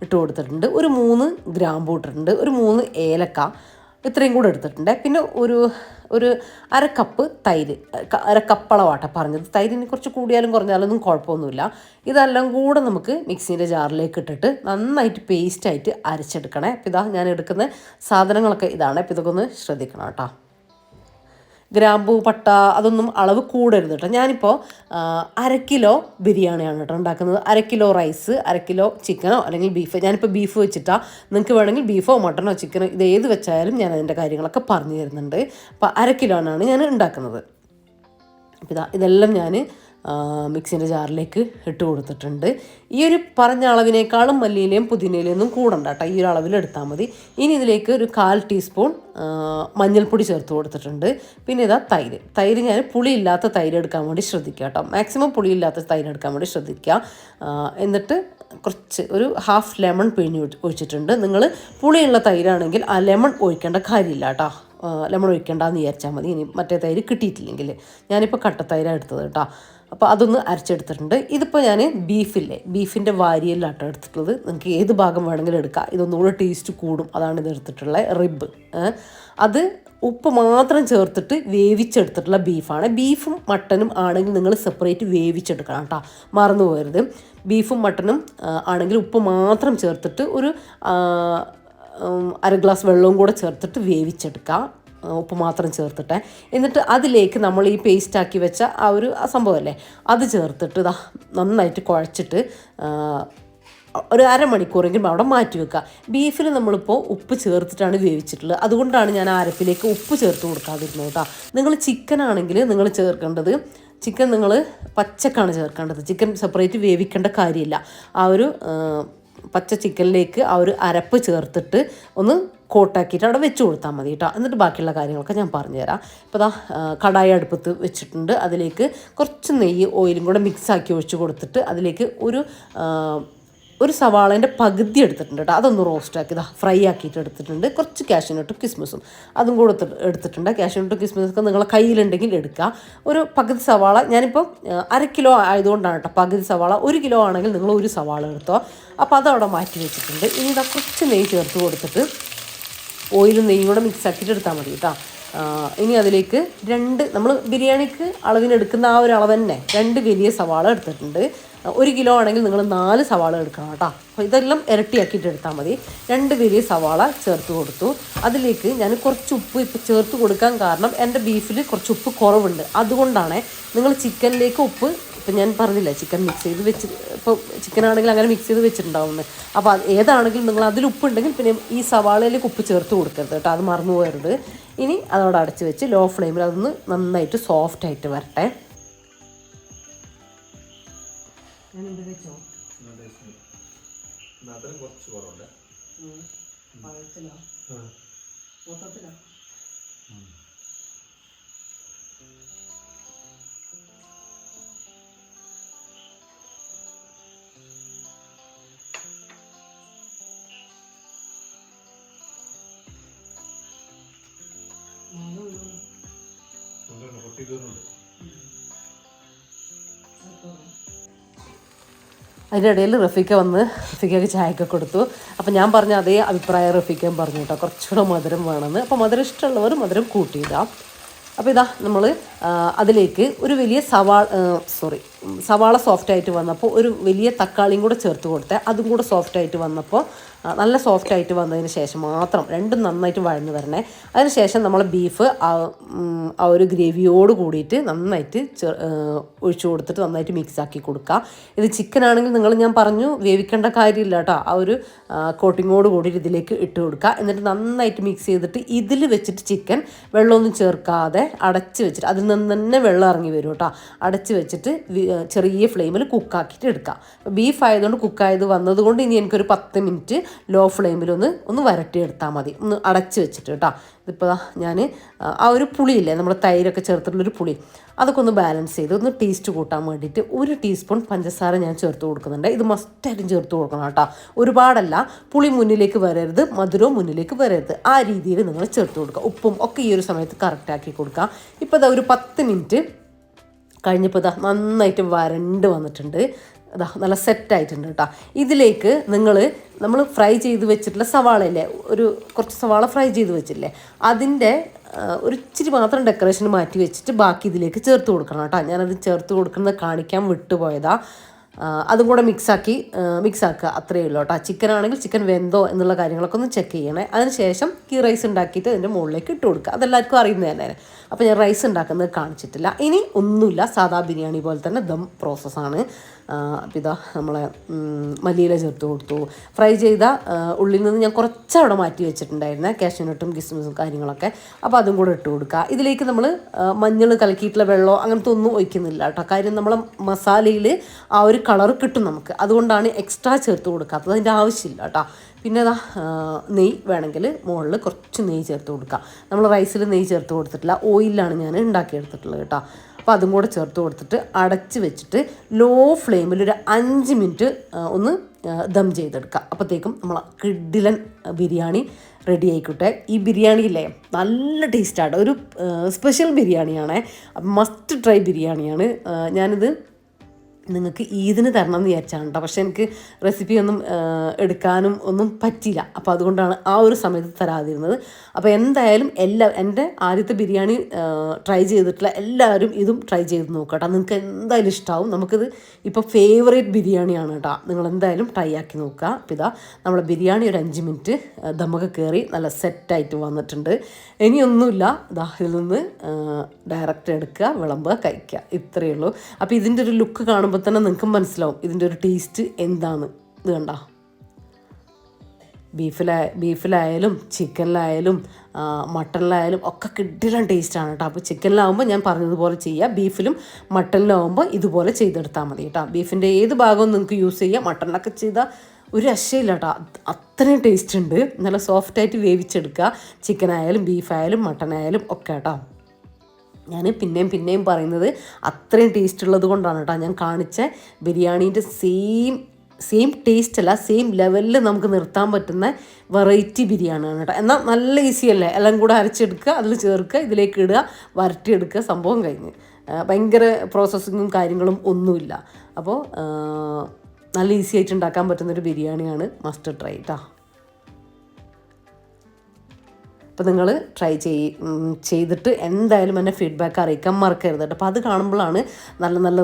ഇട്ട് കൊടുത്തിട്ടുണ്ട്. ഒരു 3 ഗ്രാമ്പൂ ഇട്ടിട്ടുണ്ട്. ഒരു 3 ഏലക്ക, ഇത്രയും കൂടെ എടുത്തിട്ടുണ്ട്. പിന്നെ ഒരു 1/2 കപ്പ് തൈര്, 1/2 കപ്പളവാട്ട പറഞ്ഞത്. തൈരിന് കുറച്ച് കൂടിയാലും കുറഞ്ഞാലൊന്നും കുഴപ്പമൊന്നുമില്ല. ഇതെല്ലാം കൂടെ നമുക്ക് മിക്സീൻ്റെ ജാറിലേക്ക് ഇട്ടിട്ട് നന്നായിട്ട് പേസ്റ്റായിട്ട് അരച്ചെടുക്കണേ. അപ്പോൾ ഇതാ ഞാൻ എടുക്കുന്ന സാധനങ്ങളൊക്കെ ഇതാണ്. അപ്പോൾ ഇതൊക്കെ ഒന്ന് ശ്രദ്ധിക്കണം കേട്ടോ. ഗ്രാമ്പൂ പട്ട അതൊന്നും അളവ് കൂടരുത് കേട്ടോ. ഞാനിപ്പോൾ 1/2 കിലോ ബിരിയാണിയാണ് കേട്ടോ ഉണ്ടാക്കുന്നത്. 1/2 കിലോ റൈസ്, 1/2 കിലോ ചിക്കനോ അല്ലെങ്കിൽ ബീഫ്. ഞാനിപ്പോൾ ബീഫ് വെച്ചിട്ടാണ്. നിങ്ങൾക്ക് വേണമെങ്കിൽ ബീഫോ മട്ടനോ ചിക്കനോ ഇത് ഏത് വെച്ചായാലും ഞാൻ അതിൻ്റെ കാര്യങ്ങളൊക്കെ പറഞ്ഞു തരുന്നുണ്ട്. അപ്പോൾ 1/2 കിലോനാണ് ഞാൻ ഉണ്ടാക്കുന്നത്. അപ്പോൾ ഇതെല്ലാം ഞാൻ മിക്സിൻ്റെ ജാറിലേക്ക് ഇട്ട് കൊടുത്തിട്ടുണ്ട്. ഈ ഒരു പറഞ്ഞ അളവിനേക്കാളും മല്ലിയിലയും പുതിനയിലൊന്നും കൂടണ്ട കേട്ടോ. ഈ ഒരു അളവിൽ എടുത്താൽ മതി. ഇനി ഇതിലേക്ക് ഒരു 1/4 ടീസ്പൂൺ മഞ്ഞൾപ്പൊടി ചേർത്ത് കൊടുത്തിട്ടുണ്ട്. പിന്നെ തൈര് ഞാൻ പുളിയില്ലാത്ത തൈര് എടുക്കാൻ വേണ്ടി ശ്രദ്ധിക്കുക കേട്ടോ. മാക്സിമം പുളിയില്ലാത്ത തൈര് എടുക്കാൻ വേണ്ടി ശ്രദ്ധിക്കുക. എന്നിട്ട് കുറച്ച് ഒരു 1/2 ലെമൺ പിഴിഞ്ഞ് ഒഴിച്ചിട്ടുണ്ട്. നിങ്ങൾ പുളിയുള്ള തൈരാണെങ്കിൽ ആ ലെമൺ ഒഴിക്കേണ്ട കാര്യമില്ല കേട്ടോ. ലെമൺ ഒഴിക്കേണ്ടെന്ന് വിചാരിച്ചാൽ മതി. ഇനി മറ്റേ തൈര് കിട്ടിയിട്ടില്ലെങ്കിൽ. ഞാനിപ്പോൾ കട്ടത്തൈരാണ് എടുത്തത് കേട്ടോ. അപ്പോൾ അതൊന്ന് അരച്ചെടുത്തിട്ടുണ്ട്. ഇതിപ്പോൾ ഞാൻ ബീഫിൻ്റെ വാരിയലാട്ടോ എടുത്തിട്ടുള്ളത്. നിങ്ങൾക്ക് ഏത് ഭാഗം വേണമെങ്കിലും എടുക്കാം. ഇതൊന്നുകൂടെ ടേസ്റ്റ് കൂടും, അതാണ് ഇത് എടുത്തിട്ടുള്ള റിബ്. അത് ഉപ്പ് മാത്രം ചേർത്തിട്ട് വേവിച്ചെടുത്തിട്ടുള്ള ബീഫാണ്. ബീഫും മട്ടനും ആണെങ്കിൽ നിങ്ങൾ സെപ്പറേറ്റ് വേവിച്ചെടുക്കണം കേട്ടോ, മറന്നു പോകരുത്. ബീഫും മട്ടനും ആണെങ്കിൽ ഉപ്പ് മാത്രം ചേർത്തിട്ട് ഒരു 1/2 ഗ്ലാസ് വെള്ളവും കൂടെ ചേർത്തിട്ട് വേവിച്ചെടുക്കുക, ഉപ്പ് മാത്രം ചേർത്തിട്ട്. എന്നിട്ട് അതിലേക്ക് നമ്മൾ ഈ പേസ്റ്റാക്കി വെച്ച ആ ഒരു സംഭവമല്ലേ അത് ചേർത്തിട്ട് നന്നായിട്ട് കുഴച്ചിട്ട് ഒരു 1/2 മണിക്കൂറെങ്കിലും അവിടെ മാറ്റി വെക്കുക. ബീഫിൽ നമ്മളിപ്പോൾ ഉപ്പ് ചേർത്തിട്ടാണ് വേവിച്ചിട്ടുള്ളത്. അതുകൊണ്ടാണ് ഞാൻ അരപ്പിലേക്ക് ഉപ്പ് ചേർത്ത് കൊടുക്കാതിരുന്നത് കേട്ടോ. നിങ്ങൾ ചിക്കൻ ആണെങ്കിൽ നിങ്ങൾ ചേർക്കേണ്ടത്, ചിക്കൻ നിങ്ങൾ പച്ചക്കാണ് ചേർക്കേണ്ടത്. ചിക്കൻ സെപ്പറേറ്റ് വേവിക്കേണ്ട കാര്യമില്ല. ആ ഒരു പച്ച ചിക്കനിലേക്ക് ആ ഒരു അരപ്പ് ചേർത്തിട്ട് ഒന്ന് കോട്ടാക്കിയിട്ട് അവിടെ വെച്ച് കൊടുത്താൽ മതി കേട്ടോ. എന്നിട്ട് ബാക്കിയുള്ള കാര്യങ്ങളൊക്കെ ഞാൻ പറഞ്ഞുതരാം. ഇപ്പോൾ കടായി അടുപ്പത്ത് വെച്ചിട്ടുണ്ട്. അതിലേക്ക് കുറച്ച് നെയ്യ് ഓയിലും കൂടെ മിക്സാക്കി ഒഴിച്ച് കൊടുത്തിട്ട് അതിലേക്ക് ഒരു സവാളേൻ്റെ പകുതി എടുത്തിട്ടുണ്ട് കേട്ടോ. അതൊന്ന് റോസ്റ്റാക്കി ഫ്രൈ ആക്കിയിട്ട് എടുത്തിട്ടുണ്ട്. കുറച്ച് കാഷ്യൂനട്ടും കിസ്മിസും അതും കൂടെ എടുത്തിട്ടുണ്ട്. കാഷ്യൂനട്ടും കിസ്മിസൊക്കെ നിങ്ങളെ കയ്യിലുണ്ടെങ്കിൽ എടുക്കുക. ഒരു പകുതി സവാള, ഞാനിപ്പോൾ 1/2 കിലോ ആയതുകൊണ്ടാണ് കേട്ടോ പകുതി സവാള. 1 കിലോ ആണെങ്കിൽ നിങ്ങൾ ഒരു സവാള എടുത്തോ. അപ്പോൾ അതവിടെ മാറ്റി വെച്ചിട്ടുണ്ട്. ഇനി കുറച്ച് നെയ്യ് ചേർത്ത് കൊടുത്തിട്ട് ഓയിലും നെയ്യും കൂടെ മിക്സ് ആക്കിയിട്ട് എടുത്താൽ മതി കേട്ടോ. ഇനി അതിലേക്ക് നമ്മൾ ബിരിയാണിക്ക് അളവിനെടുക്കുന്ന ആ ഒരു അളവ് തന്നെ 2 വലിയ സവാള എടുത്തിട്ടുണ്ട്. 1 കിലോ ആണെങ്കിൽ നിങ്ങൾ 4 സവാള എടുക്കണം കേട്ടോ. അപ്പോൾ ഇതെല്ലാം ഇരട്ടിയാക്കിയിട്ട് എടുത്താൽ മതി. 2 വലിയ സവാള ചേർത്ത് കൊടുത്തു. അതിലേക്ക് ഞാൻ കുറച്ച് ഉപ്പ് ഇപ്പോൾ ചേർത്ത് കൊടുക്കാൻ കാരണം എൻ്റെ ബീഫിൽ കുറച്ച് ഉപ്പ് കുറവുണ്ട്. അതുകൊണ്ടാണ്. നിങ്ങൾ ചിക്കനിലേക്ക് ഉപ്പ്, ഇപ്പം ഞാൻ പറഞ്ഞില്ല ചിക്കൻ മിക്സ് ചെയ്ത് വെച്ച്, ഇപ്പോൾ ചിക്കനാണെങ്കിൽ അങ്ങനെ മിക്സ് ചെയ്ത് വെച്ചിട്ടുണ്ടാവുന്നത്. അപ്പോൾ ഏതാണെങ്കിലും നിങ്ങൾ അതിൽ ഉപ്പുണ്ടെങ്കിൽ പിന്നെ ഈ സവാളയിലേക്ക് ഉപ്പ് ചേർത്ത് കൊടുക്കരുത് കേട്ടോ, അത് മറന്നു പോകരുത്. ഇനി അതോടെ അടച്ച് വെച്ച് ലോ ഫ്ലെയിമിൽ അതൊന്ന് നന്നായിട്ട് സോഫ്റ്റായിട്ട് വരട്ടെ. അതിൻ്റെ ഇടയിൽ റഫീക്ക വന്ന് റഫീക്കയ്ക്ക് ചായയൊക്കെ കൊടുത്തു. അപ്പോൾ ഞാൻ പറഞ്ഞ അതേ അഭിപ്രായം റഫീക്കയും പറഞ്ഞു കേട്ടോ, കുറച്ചുകൂടെ മധുരം വേണമെന്ന്. അപ്പോൾ മധുരം ഇഷ്ടമുള്ളവർ മധുരം കൂട്ടിയിടാം. അപ്പോൾ ഇതാ നമ്മൾ അതിലേക്ക് ഒരു വലിയ സവാള സോഫ്റ്റായിട്ട് വന്നപ്പോൾ ഒരു വലിയ തക്കാളിയും കൂടെ ചേർത്ത് കൊടുത്തേ. അതും കൂടെ സോഫ്റ്റായിട്ട് വന്നപ്പോൾ നല്ല സോഫ്റ്റായിട്ട് വന്നതിന് ശേഷം മാത്രം രണ്ടും നന്നായിട്ട് വഴന്ന് വരണേ. അതിന് ശേഷം നമ്മൾ ബീഫ് ആ ഒരു ഗ്രേവിയോട് കൂടിയിട്ട് നന്നായിട്ട് ഒഴിച്ചു കൊടുത്തിട്ട് നന്നായിട്ട് മിക്സാക്കി കൊടുക്കുക. ഇത് ചിക്കൻ ആണെങ്കിൽ ഞാൻ പറഞ്ഞു വേവിക്കേണ്ട കാര്യമില്ല കേട്ടോ. ആ ഒരു കോട്ടിങ്ങോട് കൂടിയിട്ട് ഇതിലേക്ക് ഇട്ട് കൊടുക്കുക. എന്നിട്ട് നന്നായിട്ട് മിക്സ് ചെയ്തിട്ട് ഇതിൽ വെച്ചിട്ട് ചിക്കൻ വെള്ളമൊന്നും ചേർക്കാതെ അടച്ച് വെച്ചിട്ട് അതിൽ നിന്ന് തന്നെ വെള്ളം ഇറങ്ങി വരും കേട്ടോ. അടച്ച് വെച്ചിട്ട് ചെറിയ ഫ്ലെയിമിൽ കുക്കാക്കിയിട്ട് എടുക്കുക. ബീഫ് ആയതുകൊണ്ട് കുക്കായത് വന്നതുകൊണ്ട് ഇനി എനിക്കൊരു 10 മിനിറ്റ് ലോ ഫ്ലെയിമിലൊന്ന് വരട്ടിയെടുത്താൽ മതി, ഒന്ന് അടച്ച് വെച്ചിട്ട് കേട്ടോ. ഇതിപ്പോൾ ഞാൻ ആ ഒരു പുളിയില്ലേ, നമ്മൾ തൈരൊക്കെ ചേർത്തിട്ടുള്ളൊരു പുളി, അതൊക്കെ ഒന്ന് ബാലൻസ് ചെയ്ത് ഒന്ന് ടേസ്റ്റ് കൂട്ടാൻ വേണ്ടിയിട്ട് 1 ടീസ്പൂൺ പഞ്ചസാര ഞാൻ ചേർത്ത് കൊടുക്കുന്നുണ്ട്. ഇത് മസ്റ്റായിട്ടും ചേർത്ത് കൊടുക്കണം കേട്ടോ. ഒരുപാടല്ല, പുളി മുന്നിലേക്ക് വരരുത്, മധുരവും മുന്നിലേക്ക് വരരുത്, ആ രീതിയിൽ നിങ്ങൾ ചേർത്ത് കൊടുക്കുക. ഉപ്പും ഒക്കെ ഈ ഒരു സമയത്ത് കറക്റ്റാക്കി കൊടുക്കുക. ഇപ്പോൾ ഇതാ ഒരു 10 മിനിറ്റ് കഴിഞ്ഞപ്പോൾ ഇതാ നന്നായിട്ട് വരണ്ട് വന്നിട്ടുണ്ട്. അതാ നല്ല സെറ്റായിട്ടുണ്ട് കേട്ടോ. ഇതിലേക്ക് നമ്മൾ ഫ്രൈ ചെയ്ത് വെച്ചിട്ടുള്ള സവാളയില്ലേ, കുറച്ച് സവാള ഫ്രൈ ചെയ്ത് വെച്ചില്ലേ, അതിൻ്റെ ഒരു ഇച്ചിരി മാത്രം ഡെക്കറേഷന് മാറ്റി വെച്ചിട്ട് ബാക്കി ഇതിലേക്ക് ചേർത്ത് കൊടുക്കണം കേട്ടോ. ഞാനത് ചേർത്ത് കൊടുക്കുന്നത് കാണിക്കാൻ വിട്ടുപോയതാ. അതും കൂടെ മിക്സാക്കുക, അത്രയേ ഉള്ളൂ കേട്ടോ. ചിക്കൻ ആണെങ്കിൽ ചിക്കൻ വെന്തോ എന്നുള്ള കാര്യങ്ങളൊക്കെ ഒന്ന് ചെക്ക് ചെയ്യണേ. അതിന് ശേഷം ഗീ റൈസ് ഉണ്ടാക്കിയിട്ട് അതിൻ്റെ മുകളിലേക്ക് ഇട്ട് കൊടുക്കുക. അതെല്ലാവർക്കും അറിയുന്നത് തന്നെ. അപ്പോൾ ഞാൻ റൈസ് ഉണ്ടാക്കുന്നത് കാണിച്ചിട്ടില്ല. ഇനി ഒന്നുമില്ല, സാധാ ബിരിയാണി പോലെ തന്നെ ദം പ്രോസസ്സാണ്. അപ്പോൾ ഇതാ നമ്മളെ മല്ലിയില ചേർത്ത് കൊടുത്തു. ഫ്രൈ ചെയ്ത ഉള്ളിൽ നിന്ന് ഞാൻ കുറച്ചവിടെ മാറ്റി വെച്ചിട്ടുണ്ടായിരുന്നേ, കാഷ്യൂനട്ടും കിസ്മിസും കാര്യങ്ങളൊക്കെ. അപ്പോൾ അതും കൂടെ ഇട്ട് കൊടുക്കുക. ഇതിലേക്ക് നമ്മൾ മഞ്ഞൾ കലക്കിയിട്ടുള്ള വെള്ളമോ അങ്ങനത്തെ ഒന്നും ഒഴിക്കുന്നില്ല കേട്ടോ. കാര്യം നമ്മളെ മസാലയിൽ ആ ഒരു കളർ കിട്ടും നമുക്ക്, അതുകൊണ്ടാണ് എക്സ്ട്രാ ചേർത്ത് കൊടുക്കാത്തത്. അതിൻ്റെ ആവശ്യമില്ല കേട്ടോ. പിന്നെ അതാ നെയ്യ് വേണമെങ്കിൽ മുകളിൽ കുറച്ച് നെയ്യ് ചേർത്ത് കൊടുക്കുക. നമ്മൾ റൈസിൽ നെയ്യ് ചേർത്ത് കൊടുത്തിട്ടില്ല, ഓയിലാണ് ഞാൻ ഉണ്ടാക്കിയെടുത്തിട്ടുള്ളത് കേട്ടോ. അപ്പോൾ അതും കൂടെ ചേർത്ത് കൊടുത്തിട്ട് അടച്ച് വെച്ചിട്ട് ലോ ഫ്ലെയിമിൽ ഒരു 5 മിനിറ്റ് ഒന്ന് ദം ചെയ്തെടുക്കുക. അപ്പോഴത്തേക്കും നമ്മൾ കിഡിലൻ ബിരിയാണി റെഡി ആയിക്കോട്ടെ. ഈ ബിരിയാണിയില്ലേ നല്ല ടേസ്റ്റാണ്, ഒരു സ്പെഷ്യൽ ബിരിയാണിയാണ്, മസ്റ്റ് ട്രൈ ബിരിയാണിയാണ്. ഞാനിത് നിങ്ങൾക്ക് ഈദിന് തരണം എന്ന് വിചാരിച്ചാണ് കേട്ടോ. പക്ഷേ എനിക്ക് റെസിപ്പി ഒന്നും എടുക്കാനും ഒന്നും പറ്റിയില്ല. അപ്പോൾ അതുകൊണ്ടാണ് ആ ഒരു സമയത്ത് തരാതിരുന്നത്. അപ്പോൾ എന്തായാലും എൻ്റെ ആദ്യത്തെ ബിരിയാണി ട്രൈ ചെയ്തിട്ടുള്ള എല്ലാവരും ഇതും ട്രൈ ചെയ്ത് നോക്കുക കേട്ടോ. നിങ്ങൾക്ക് എന്തായാലും ഇഷ്ടമാവും. നമുക്കിത് ഇപ്പോൾ ഫേവറേറ്റ് ബിരിയാണിയാണ് കേട്ടോ. നിങ്ങൾ എന്തായാലും ട്രൈ ആക്കി നോക്കുക. അപ്പോൾ ഇതാ നമ്മളെ ബിരിയാണി ഒരു 5 മിനിറ്റ് ദമ്മൊക്കെ കയറി നല്ല സെറ്റായിട്ട് വന്നിട്ടുണ്ട്. ഇനിയൊന്നുമില്ല, ഇതാ ഇതിൽ നിന്ന് ഡയറക്റ്റ് എടുക്കുക, വിളമ്പുക, കഴിക്കുക, ഇത്രയേ ഉള്ളൂ. അപ്പോൾ ഇതിൻ്റെ ഒരു ലുക്ക് കാണുമ്പോൾ തന്നെ നിങ്ങൾക്ക് മനസ്സിലാവും ഇതിൻ്റെ ഒരു ടേസ്റ്റ് എന്താണ്. ഇത് കണ്ട, ബീഫിലായാലും ചിക്കനിലായാലും മട്ടണിലായാലും ഒക്കെ കിഡിലൻ ടേസ്റ്റാണ് കേട്ടോ. അപ്പോൾ ചിക്കനിലാവുമ്പോൾ ഞാൻ പറഞ്ഞതുപോലെ ചെയ്യുക, ബീഫിലും മട്ടണിലാവുമ്പോൾ ഇതുപോലെ ചെയ്തെടുത്താൽ മതി കേട്ടോ. ബീഫിൻ്റെ ഏത് ഭാഗവും നിങ്ങൾക്ക് യൂസ് ചെയ്യുക. മട്ടണിലൊക്കെ ചെയ്താൽ ഒരു രക്ഷയില്ല കേട്ടോ, അത്രയും ടേസ്റ്റ് ഉണ്ട്. നല്ല സോഫ്റ്റായിട്ട് വേവിച്ചെടുക്കുക. ചിക്കനായാലും ബീഫായാലും മട്ടനായാലും ഒക്കെ കേട്ടോ. ഞാൻ പിന്നെയും പറയുന്നത് അത്രയും ടേസ്റ്റ് ഉള്ളത് കൊണ്ടാണ് കേട്ടോ. ഞാൻ കാണിച്ച ബിരിയാണീൻ്റെ സെയിം ടേസ്റ്റ് അല്ല, സെയിം ലെവലിൽ നമുക്ക് നിർത്താൻ പറ്റുന്ന വെറൈറ്റി ബിരിയാണിയാണ് കേട്ടോ. എന്നാൽ നല്ല ഈസി അല്ലേ, എല്ലാം കൂടെ അരച്ചെടുക്കുക, അതിൽ ചേർക്കുക, ഇതിലേക്ക് ഇടുക, വരട്ടിയെടുക്കുക, സംഭവം കഴിഞ്ഞ്. ഭയങ്കര പ്രോസസ്സിങ്ങും കാര്യങ്ങളും ഒന്നുമില്ല. അപ്പോൾ നല്ല ഈസി ആയിട്ട് ഉണ്ടാക്കാൻ പറ്റുന്നൊരു ബിരിയാണിയാണ്, മസ്റ്റ് ട്രൈ കേട്ടോ. അപ്പോൾ നിങ്ങൾ ട്രൈ ചെയ്തിട്ട് എന്തായാലും എന്നെ ഫീഡ്ബാക്ക് അറിയിക്കാൻ മറക്കരുത് കേട്ടോ. അപ്പോൾ അത് കാണുമ്പോഴാണ് നല്ല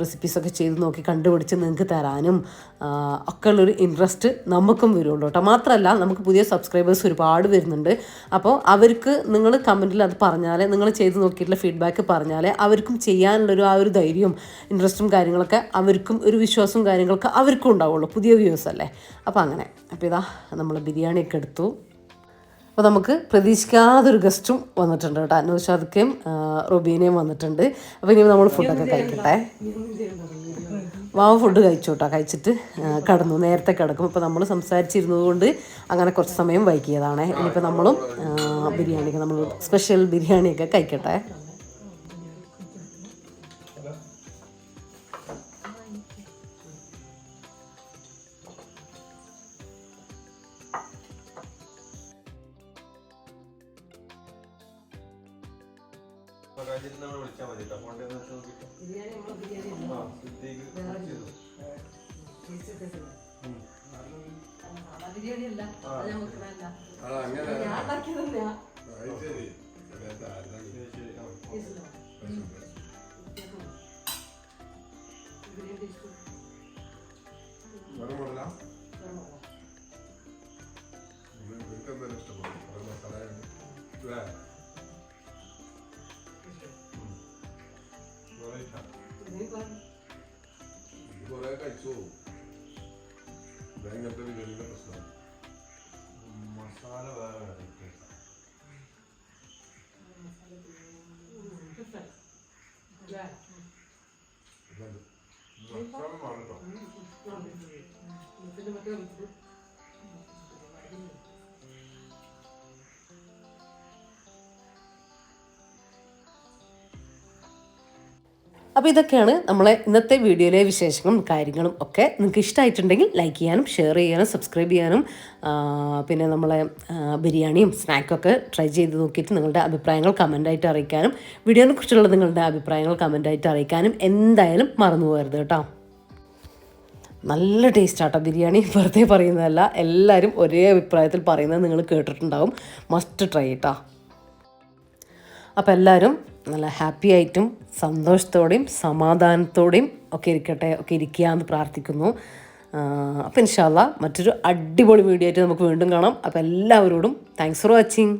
റെസിപ്പീസൊക്കെ ചെയ്ത് നോക്കി കണ്ടുപിടിച്ച് നിങ്ങൾക്ക് തരാനും ഒക്കെ ഉള്ളൊരു ഇൻട്രസ്റ്റ് നമുക്കും വരുള്ളൂ കേട്ടോ. മാത്രമല്ല നമുക്ക് പുതിയ സബ്സ്ക്രൈബേഴ്സ് ഒരുപാട് വരുന്നുണ്ട്. അപ്പോൾ അവർക്ക് നിങ്ങൾ കമൻറ്റിൽ അത് പറഞ്ഞാൽ, നിങ്ങൾ ചെയ്ത് നോക്കിയിട്ടുള്ള ഫീഡ്ബാക്ക് പറഞ്ഞാൽ അവർക്കും ചെയ്യാനുള്ളൊരു ആ ഒരു ധൈര്യവും ഇൻട്രസ്റ്റും കാര്യങ്ങളൊക്കെ അവർക്കും, ഒരു വിശ്വാസവും കാര്യങ്ങളൊക്കെ അവർക്കും ഉണ്ടാവുള്ളൂ, പുതിയ വ്യൂസ് അല്ലേ. അപ്പോൾ അങ്ങനെ, അപ്പോൾ ഇതാ നമ്മൾ ബിരിയാണിയൊക്കെ എടുത്തു. അപ്പോൾ നമുക്ക് പ്രതീക്ഷിക്കാതൊരു ഗസ്റ്റും വന്നിട്ടുണ്ട് കേട്ടോ. നൗഷാദക്കയും റുബീനയും വന്നിട്ടുണ്ട്. അപ്പോൾ ഇനി നമ്മൾ ഫുഡൊക്കെ കഴിക്കട്ടെ. വാവ് ഫുഡ് കഴിച്ചു കേട്ടോ. കഴിച്ചിട്ട് കിടന്നു, നേരത്തെ കിടക്കും. ഇപ്പോൾ നമ്മൾ സംസാരിച്ചിരുന്നത് കൊണ്ട് അങ്ങനെ കുറച്ച് സമയം വൈകിയതാണ്. ഇനിയിപ്പോൾ നമ്മളും ബിരിയാണിയൊക്കെ, നമ്മൾ സ്പെഷ്യൽ ബിരിയാണിയൊക്കെ കഴിക്കട്ടെ. ബിരിയാണി നമ്മളെ ബിരിയാണി ബിരിയാണി അല്ല ഞാൻ വെക്കണല്ല ഞാൻ ഉണ്ടാക്കിയതല്ല കുറെ കഴിച്ചു ഇങ്ങനത്തെ ബിരിയാണിയുടെ പ്രശ്നം മസാല വേറെ അപ്പോൾ ഇതൊക്കെയാണ് നമ്മളെ ഇന്നത്തെ വീഡിയോയിലെ വിശേഷങ്ങളും കാര്യങ്ങളും ഒക്കെ നിങ്ങൾക്ക് ഇഷ്ടമായിട്ടുണ്ടെങ്കിൽ ലൈക്ക് ചെയ്യാനും ഷെയർ ചെയ്യാനും സബ്സ്ക്രൈബ് ചെയ്യാനും പിന്നെ നമ്മളെ ബിരിയാണിയും സ്നാക്കൊക്കെ ട്രൈ ചെയ്ത് നോക്കിയിട്ട് നിങ്ങളുടെ അഭിപ്രായങ്ങൾ കമൻ്റായിട്ട് അറിയിക്കാനും വീഡിയോനെ കുറിച്ചുള്ള നിങ്ങളുടെ അഭിപ്രായങ്ങൾ കമൻ്റായിട്ട് അറിയിക്കാനും എന്തായാലും മറന്നു പോകരുത് കേട്ടോ. നല്ല ടേസ്റ്റാട്ടോ ബിരിയാണി, വെറുതെ പറയുന്നതല്ല, എല്ലാവരും ഒരേ അഭിപ്രായത്തിൽ പറയുന്നത് നിങ്ങൾ കേട്ടിട്ടുണ്ടാവും. മസ്റ്റ് ട്രൈ കേട്ടോ. അപ്പോൾ എല്ലാവരും നല്ല ഹാപ്പി ആയിട്ടും സന്തോഷത്തോടെയും സമാധാനത്തോടെയും ഒക്കെ ഇരിക്കുക എന്ന് പ്രാർത്ഥിക്കുന്നു. അപ്പോൾ ഇൻഷാ അല്ലാഹ് മറ്റൊരു അടിപൊളി വീഡിയോ ആയിട്ട് നമുക്ക് വീണ്ടും കാണാം. അപ്പോൾ എല്ലാവരോടും താങ്ക്സ് ഫോർ വാച്ചിങ്.